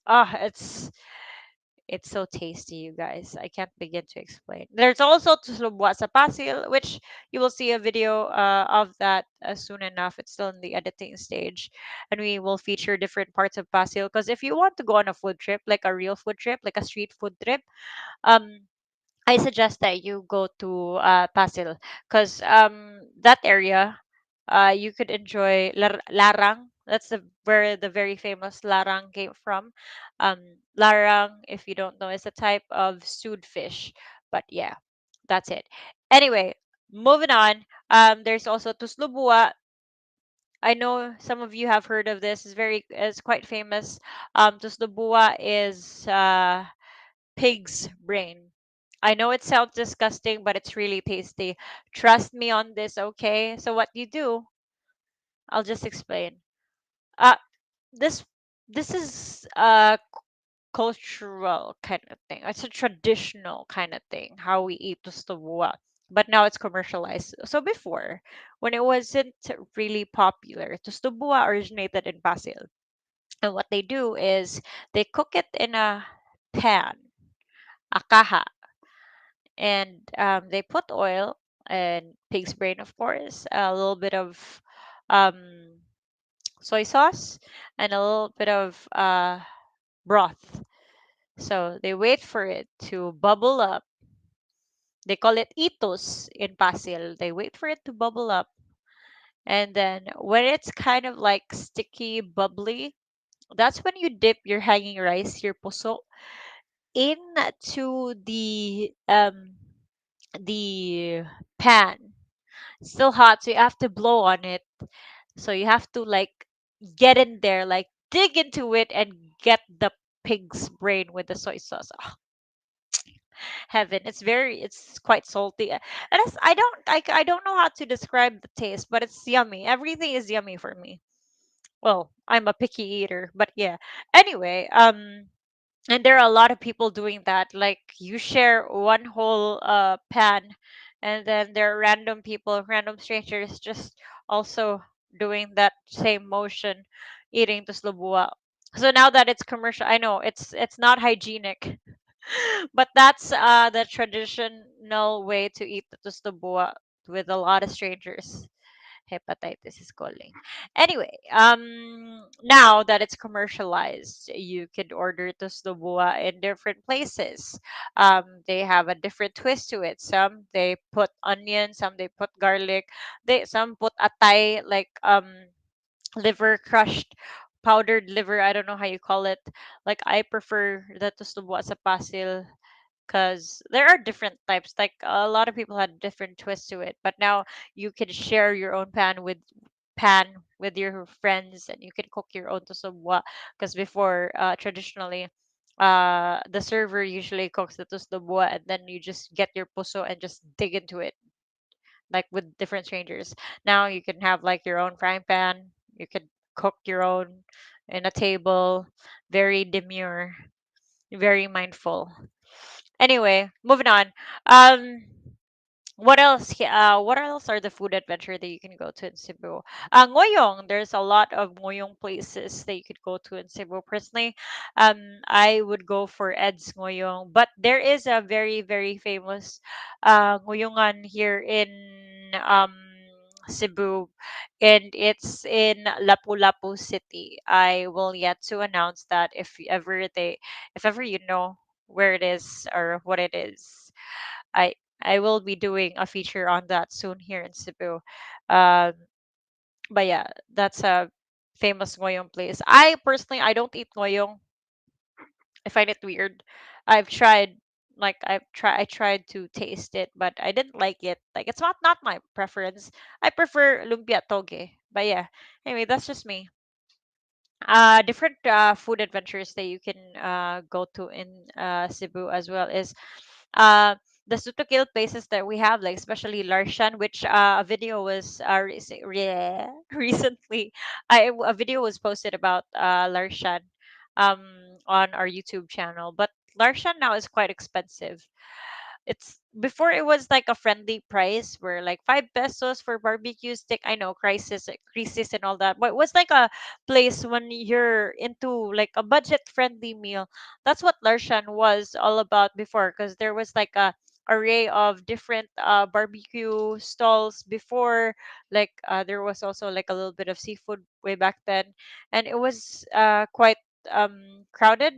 A: so tasty, you guys. I can't begin to explain. There's also Tuslubuan sa Pasil, which you will see a video of that soon enough. It's still in the editing stage. And we will feature different parts of Pasil. Because if you want to go on a food trip, like a real food trip, like a street food trip, um, I suggest that you go to Pasil because that area you could enjoy larang. That's where the very famous larang came from. Larang, if you don't know, is a type of stewed fish. But yeah, that's it. Anyway, moving on. There's also tuslubua. I know some of you have heard of this. It's quite famous. Tuslubua is pig's brain. I know it sounds disgusting, but it's really tasty. Trust me on this, okay? So what you do, I'll just explain. Uh this this is a cultural kind of thing. It's a traditional kind of thing how we eat tustubuwa. But now it's commercialized. So before, when it wasn't really popular, tustubuwa originated in Basil. And what they do is they cook it in a pan, a kaha, and they put oil and pig's brain, of course, a little bit of um, soy sauce, and a little bit of broth. So they wait for it to bubble up. They call it itos in Pasil. They wait for it to bubble up. And then when it's kind of like sticky, bubbly, that's when you dip your hanging rice, your puso, into the pan. Still hot, so you have to blow on it. So you have to like get in there, like dig into it and get the pig's brain with the soy sauce. Ah, heaven. It's quite salty. And I don't know how to describe the taste, but it's yummy. Everything is yummy for me. Well, I'm a picky eater, but yeah. Anyway, and there are a lot of people doing that, like you share one whole pan, and then there are random people, random strangers, just also doing that same motion, eating the slobua. So now that it's commercial, I know it's not hygienic, but that's the traditional way to eat the slobua with a lot of strangers. Hepatitis is calling. Anyway, now that it's commercialized, you could order tosdobua in different places. They have a different twist to it. Some they put onion, some they put garlic. They some put atay, like liver crushed, powdered liver. I don't know how you call it. Like I prefer the tosdobua sa pasil because there are different types. Like a lot of people had different twists to it, but now you can share your own pan with your friends, and you can cook your own tosubwa. Because before, traditionally, the server usually cooks the tosubwa, and then you just get your puso and just dig into it, like with different strangers. Now you can have like your own frying pan. You could cook your own in a table. Very demure, very mindful. Anyway, moving on. Um, what else are the food adventure that you can go to in Cebu? Ngoyong, there's a lot of Ngoyong places that you could go to in Cebu. Personally, I would go for Ed's Ngoyong, but there is a very, very famous Ngoyongan here in Cebu, and it's in Lapu-Lapu City. I will yet to announce that if ever you know where it is or what it is. I I will be doing a feature on that soon here in Cebu. Um, but yeah, that's famous ngoyong place. I personally I don't eat ngoyong. I find it weird. I've tried I tried to taste it, but I didn't like it. Like it's not my preference. I prefer lumpia toge. But yeah, anyway, that's just me. Different food adventures that you can go to in Cebu as well is uh the Sutukil places that we have, like especially Larshan, which a video was recently. A video was posted about Larshan um on our YouTube channel, but Larshan now is quite expensive. It's before it was like a friendly price where like 5 pesos for barbecue stick. I know crisis and all that, but it was like a place when you're into like a budget friendly meal. That's what Larshan was all about before, because there was like a array of different barbecue stalls before. Like there was also like a little bit of seafood way back then, and it was quite crowded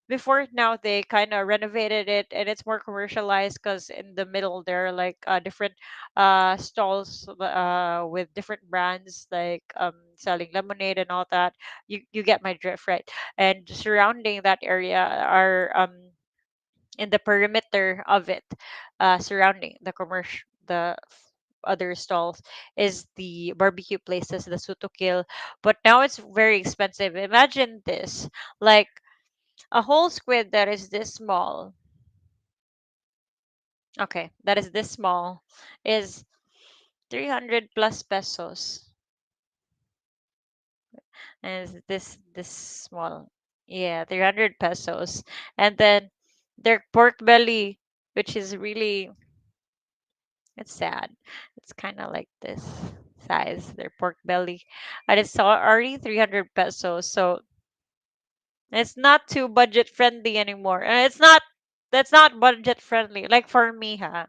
A: before. Now they kind of renovated it and it's more commercialized, because in the middle there are like different stalls with different brands, like selling lemonade and all that. You get my drift, right? And surrounding that area are in the perimeter of it, surrounding the commercial, other stalls, is the barbecue places, the sutukil. But now it's very expensive. Imagine this, like a whole squid that is this small, okay, that is this small, is 300 plus pesos. And is this small. Yeah, 300 pesos. And then their pork belly, which is really, it's sad. It's kind of like this size, their pork belly. And it's already 300 pesos. So it's not too budget friendly anymore. And that's not budget friendly. Like for me, huh?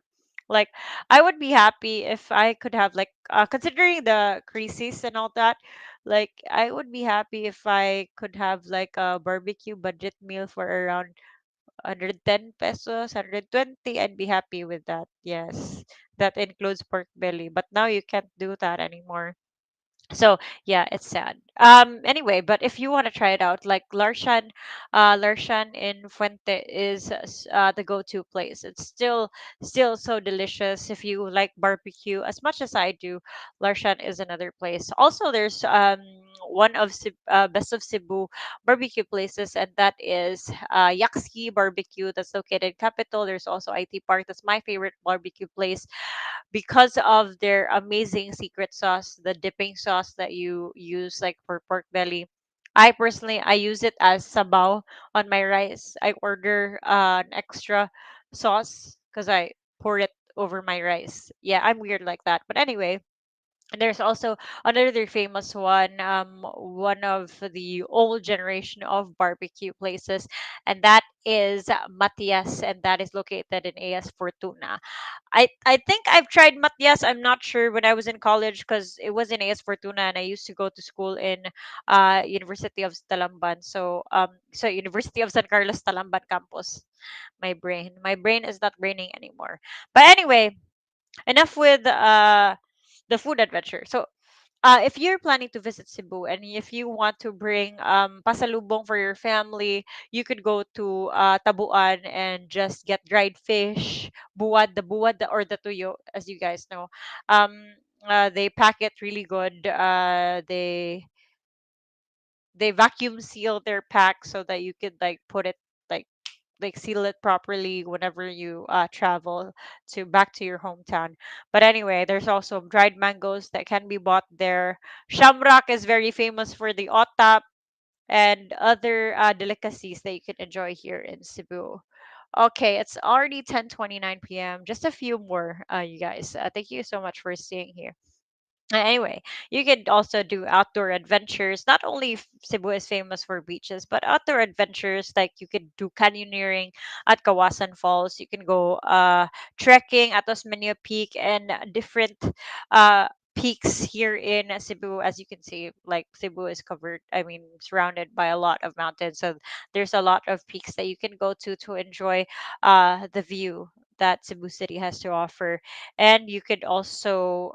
A: Like I would be happy if I could have like considering the crisis and all that, like I would be happy if I could have like a barbecue budget meal for around 110 pesos, 120. I'd be happy with that. Yes. That includes pork belly. But now you can't do that anymore. So yeah, it's sad. Anyway, but if you want to try it out, like Larshan in Fuente is the go-to place. It's still so delicious. If you like barbecue as much as I do, Larshan is another place. Also, there's one of best of Cebu barbecue places, and that is Yaxi Barbecue, that's located in Capital. There's also IT Park. That's my favorite barbecue place because of their amazing secret sauce, the dipping sauce that you use like for pork belly. I personally I use it as sabaw on my rice. I order an extra sauce because I pour it over my rice. Yeah, I'm weird like that. But anyway, and there's also another famous one of the old generation of barbecue places, and that is Matias, and that is located in AS Fortuna. I think I've tried Matias. I'm not sure when I was in college because it was in AS Fortuna and I used to go to school in University of Talamban. So University of San Carlos Talamban campus. My brain is not braining anymore. But anyway, enough with the food adventure. So if you're planning to visit Cebu and if you want to bring pasalubong for your family, you could go to Tabuan and just get dried fish, or the tuyo, as you guys know. Um, they pack it really good. They vacuum seal their pack so that you could like put it like seal it properly whenever you travel to back to your hometown. But anyway, there's also dried mangoes that can be bought there. Shamrock is very famous for the otap and other delicacies that you can enjoy here in Cebu. Okay, it's already 10:29 p.m. Just a few more, you guys. Thank you so much for staying here. Anyway, you could also do outdoor adventures. Not only Cebu is famous for beaches, but outdoor adventures like you could do canyoneering at Kawasan Falls. You can go trekking at Osmeña Peak and different uh peaks here in Cebu. As you can see, like Cebu is covered, I mean, surrounded by a lot of mountains. So there's a lot of peaks that you can go to enjoy the view that Cebu City has to offer. And you could also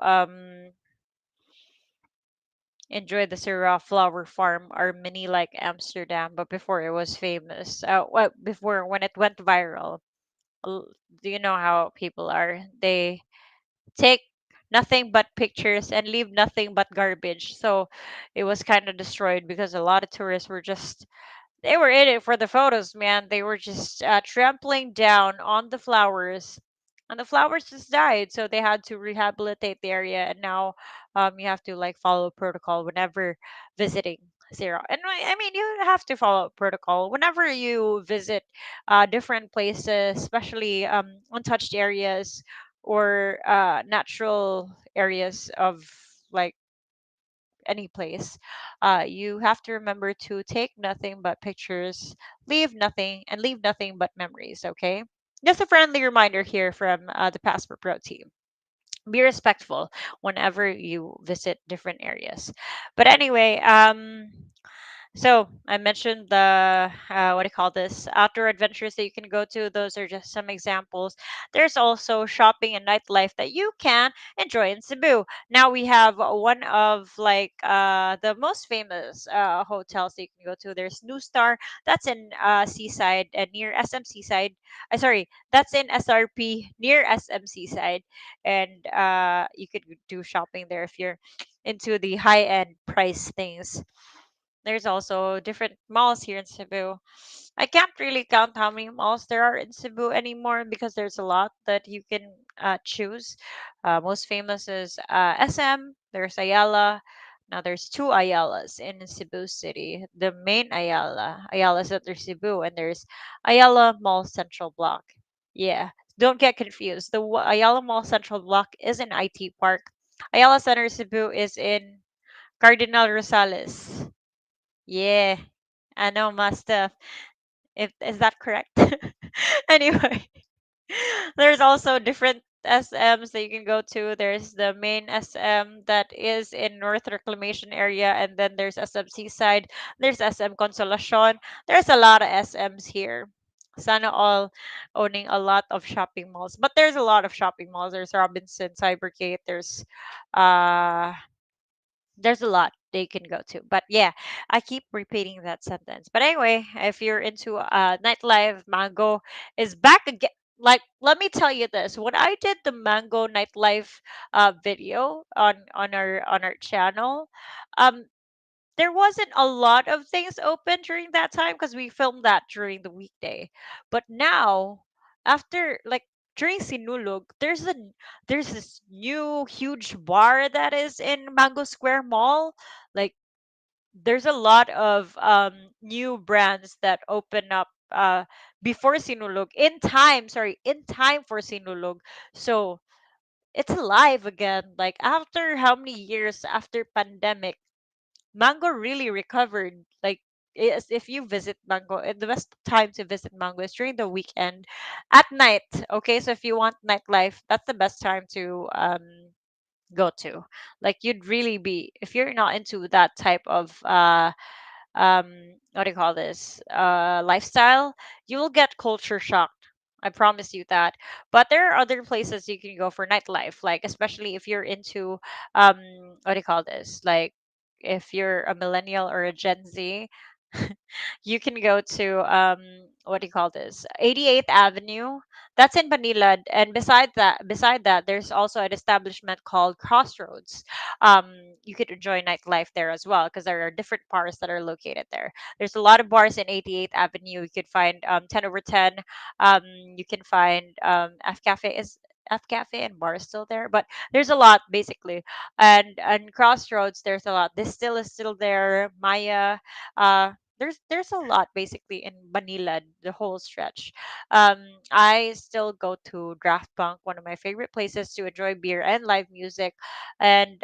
A: enjoy the Syrah flower farm, or mini like Amsterdam, but before it was famous. Before when it went viral, l- do you know how people are? They take nothing but pictures and leave nothing but garbage. So it was kind of destroyed because a lot of tourists were just, they were in it for the photos, man. They were just trampling down on the flowers, and the flowers just died. So they had to rehabilitate the area, and now you have to like follow protocol whenever visiting Zero. And I mean, you have to follow protocol whenever you visit different places, especially untouched areas or natural areas of like any place. You have to remember to take nothing but pictures, leave nothing but memories. Okay, just a friendly reminder here from the Passport Pro team. Be respectful whenever you visit different areas. But anyway, so I mentioned the what do you call this, outdoor adventures that you can go to. Those are just some examples. There's also shopping and nightlife that you can enjoy in Cebu. Now we have one of like the most famous hotels that you can go to. There's New Star. That's in Seaside, near SM Seaside. Sorry, that's in SRP near SM Seaside, and you could do shopping there if you're into the high end price things. There's also different malls here in Cebu. I can't really count how many malls there are in Cebu anymore because there's a lot that you can choose. Most famous is SM. There's Ayala. Now there's two Ayalas in Cebu City. The main Ayala Center Cebu, and there's Ayala Mall Central Block. Yeah, don't get confused. The Ayala Mall Central Block is in IT Park. Ayala Center Cebu is in Cardinal Rosales. Yeah, I know my stuff. If is that correct? Anyway, there's also different SMs that you can go to. There's the main SM that is in North Reclamation area, and then there's SM Seaside. There's SM Consolacion. There's a lot of SMs here. Sana all owning a lot of shopping malls, but there's a lot of shopping malls. There's Robinson, Cybergate. Uh there's a lot they can go to. But yeah, I keep repeating that sentence. But anyway, if you're into nightlife, Mango is back again. Like, let me tell you this: when I did the Mango nightlife video on our channel, um, there wasn't a lot of things open during that time because we filmed that during the weekday. But now, after like during Sinulog, there's this new huge bar that is in Mango Square Mall. Like there's a lot of new brands that open up before Sinulog, in time for Sinulog. So it's alive again. Like after how many years after pandemic, Mango really recovered. Like if you visit Mango, the best time to visit Mango is during the weekend at night. Okay, so if you want nightlife, that's the best time to go to. Like you'd really be, if you're not into that type of what do you call this, lifestyle, you will get culture shocked. I promise you that. But there are other places you can go for nightlife, like especially if you're into um what do you call this, like if you're a millennial or a Gen Z, you can go to what do you call this, 88th Avenue. That's in Manila, and beside that there's also an establishment called Crossroads. um you could enjoy nightlife there as well because there are different bars that are located there. There's a lot of bars in 88th Avenue. You could find 10 over 10. You can find F Cafe. Is F Cafe and bar still there? But there's a lot basically. And Crossroads, there's a lot. This still is still there. Maya, there's a lot basically in Manila, the whole stretch. I still go to Draft Punk, one of my favorite places to enjoy beer and live music. And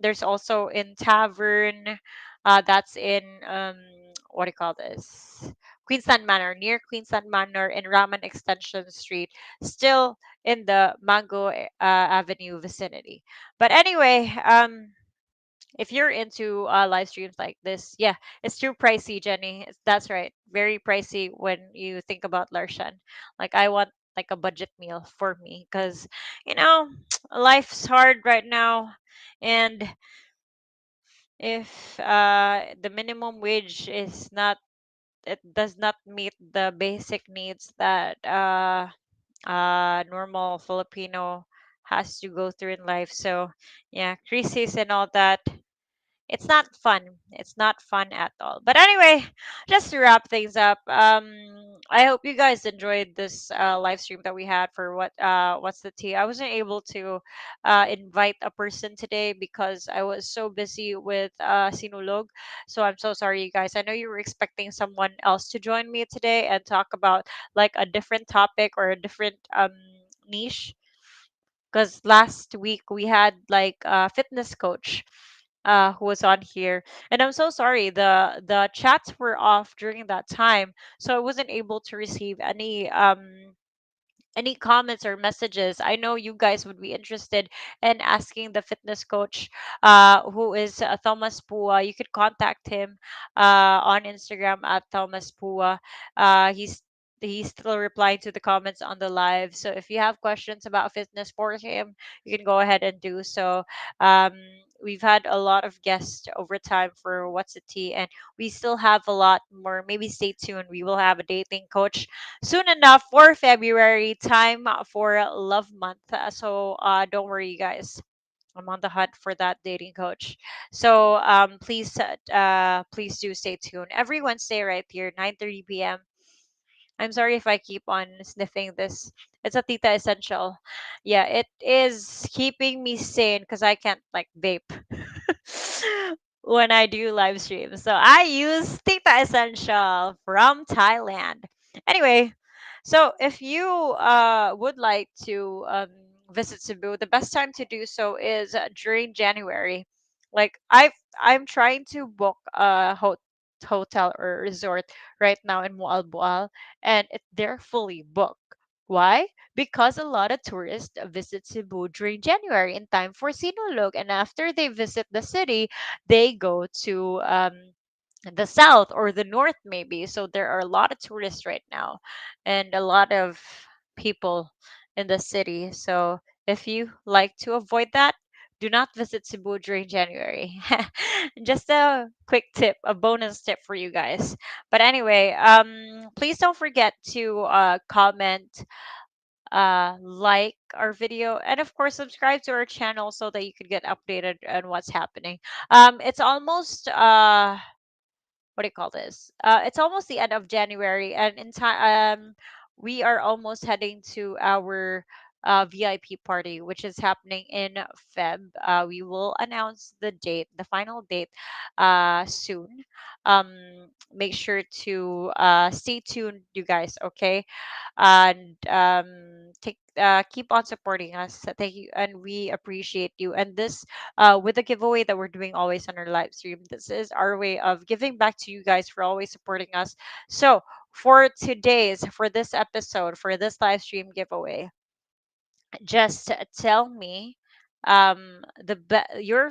A: there's also in Tavern, that's in what do you call this? Queensland Manor, near Queensland Manor in Raman Extension Street, still in the Mango Avenue vicinity. But anyway, if you're into live streams like this, yeah, it's too pricey, Jenny. That's right, very pricey when you think about Larshan. Like I want like a budget meal for me because you know life's hard right now, and if the minimum wage is not, it does not meet the basic needs that normal Filipino has to go through in life. So yeah, crisis and all that, it's not fun. It's not fun at all. But anyway, just to wrap things up, I hope you guys enjoyed this live stream that we had for what's the tea. I wasn't able to invite a person today because I was so busy with Sinulog. So I'm so sorry, you guys. I know you were expecting someone else to join me today and talk about like a different topic or a different niche, because last week we had like a fitness coach who was on here, and I'm so sorry, the chats were off during that time, so I wasn't able to receive any comments or messages. I know you guys would be interested in asking the fitness coach, who is Thomas Pua. You could contact him on Instagram at Thomas Pua. He's still replying to the comments on the live. So if you have questions about fitness for him, you can go ahead and do so. Um, we've had a lot of guests over time for What's the Tea, and we still have a lot more. Maybe stay tuned. We will have a dating coach soon enough for February, time for Love Month. So don't worry, you guys. I'm on the hunt for that dating coach. So please do stay tuned every Wednesday right here, 9:30 p.m. I'm sorry if I keep on sniffing this. It's a Tita Essential. Yeah, it is keeping me sane because I can't like vape when I do live streams. So I use Tita Essential from Thailand. Anyway, so if you would like to visit Cebu, the best time to do so is during January. Like I'm trying to book a hotel or resort right now in Mualboal, and they're fully booked. Why? Because a lot of tourists visit Cebu during January in time for Sinulog, and after they visit the city, they go to the south or the north maybe. So there are a lot of tourists right now, and a lot of people in the city. So if you like to avoid that, do not visit Cebu during January. Just a quick tip, a bonus tip for you guys. But anyway, please don't forget to comment, like our video, and of course subscribe to our channel so that you could get updated on what's happening. It's almost what do you call this? It's almost the end of January, and in time, we are almost heading to our VIP party, which is happening in Feb. We will announce the date, the final date, soon. Make sure to stay tuned, you guys. Okay, and take keep on supporting us. Thank you, and we appreciate you. And this, with the giveaway that we're doing always on our live stream, this is our way of giving back to you guys for always supporting us. So for this episode, for this live stream giveaway, just tell me your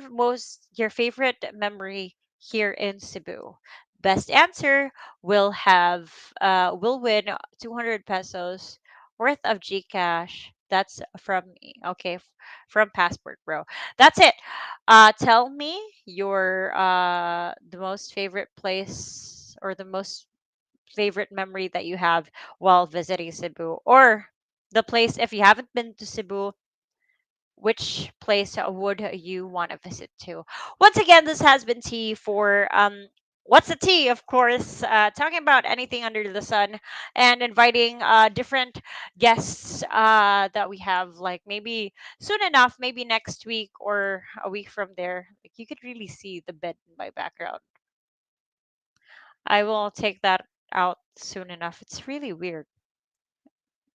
A: favorite memory here in Cebu. Best answer will win 200 pesos worth of GCash. That's from me. Okay, from Passport Bro. That's it. Tell me your the most favorite place or the most favorite memory that you have while visiting Cebu, or the place, if you haven't been to Cebu, which place would you want to visit to? Once again, this has been T for What's the Tea, of course, talking about anything under the sun and inviting different guests that we have, like maybe soon enough, maybe next week or a week from there. Like you could really see the bed in my background. I will take that out soon enough. It's really weird.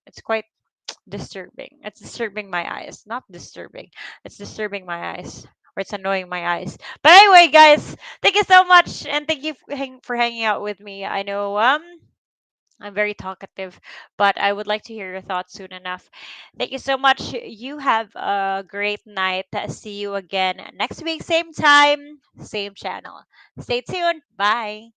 A: It's quite disturbing. It's disturbing my eyes. Not disturbing. It's disturbing my eyes. Or it's annoying my eyes. But anyway, guys, thank you so much, and thank you for hanging out with me. I know I'm very talkative, but I would like to hear your thoughts soon enough. Thank you so much. You have a great night. See you again next week, same time, same channel. Stay tuned. Bye.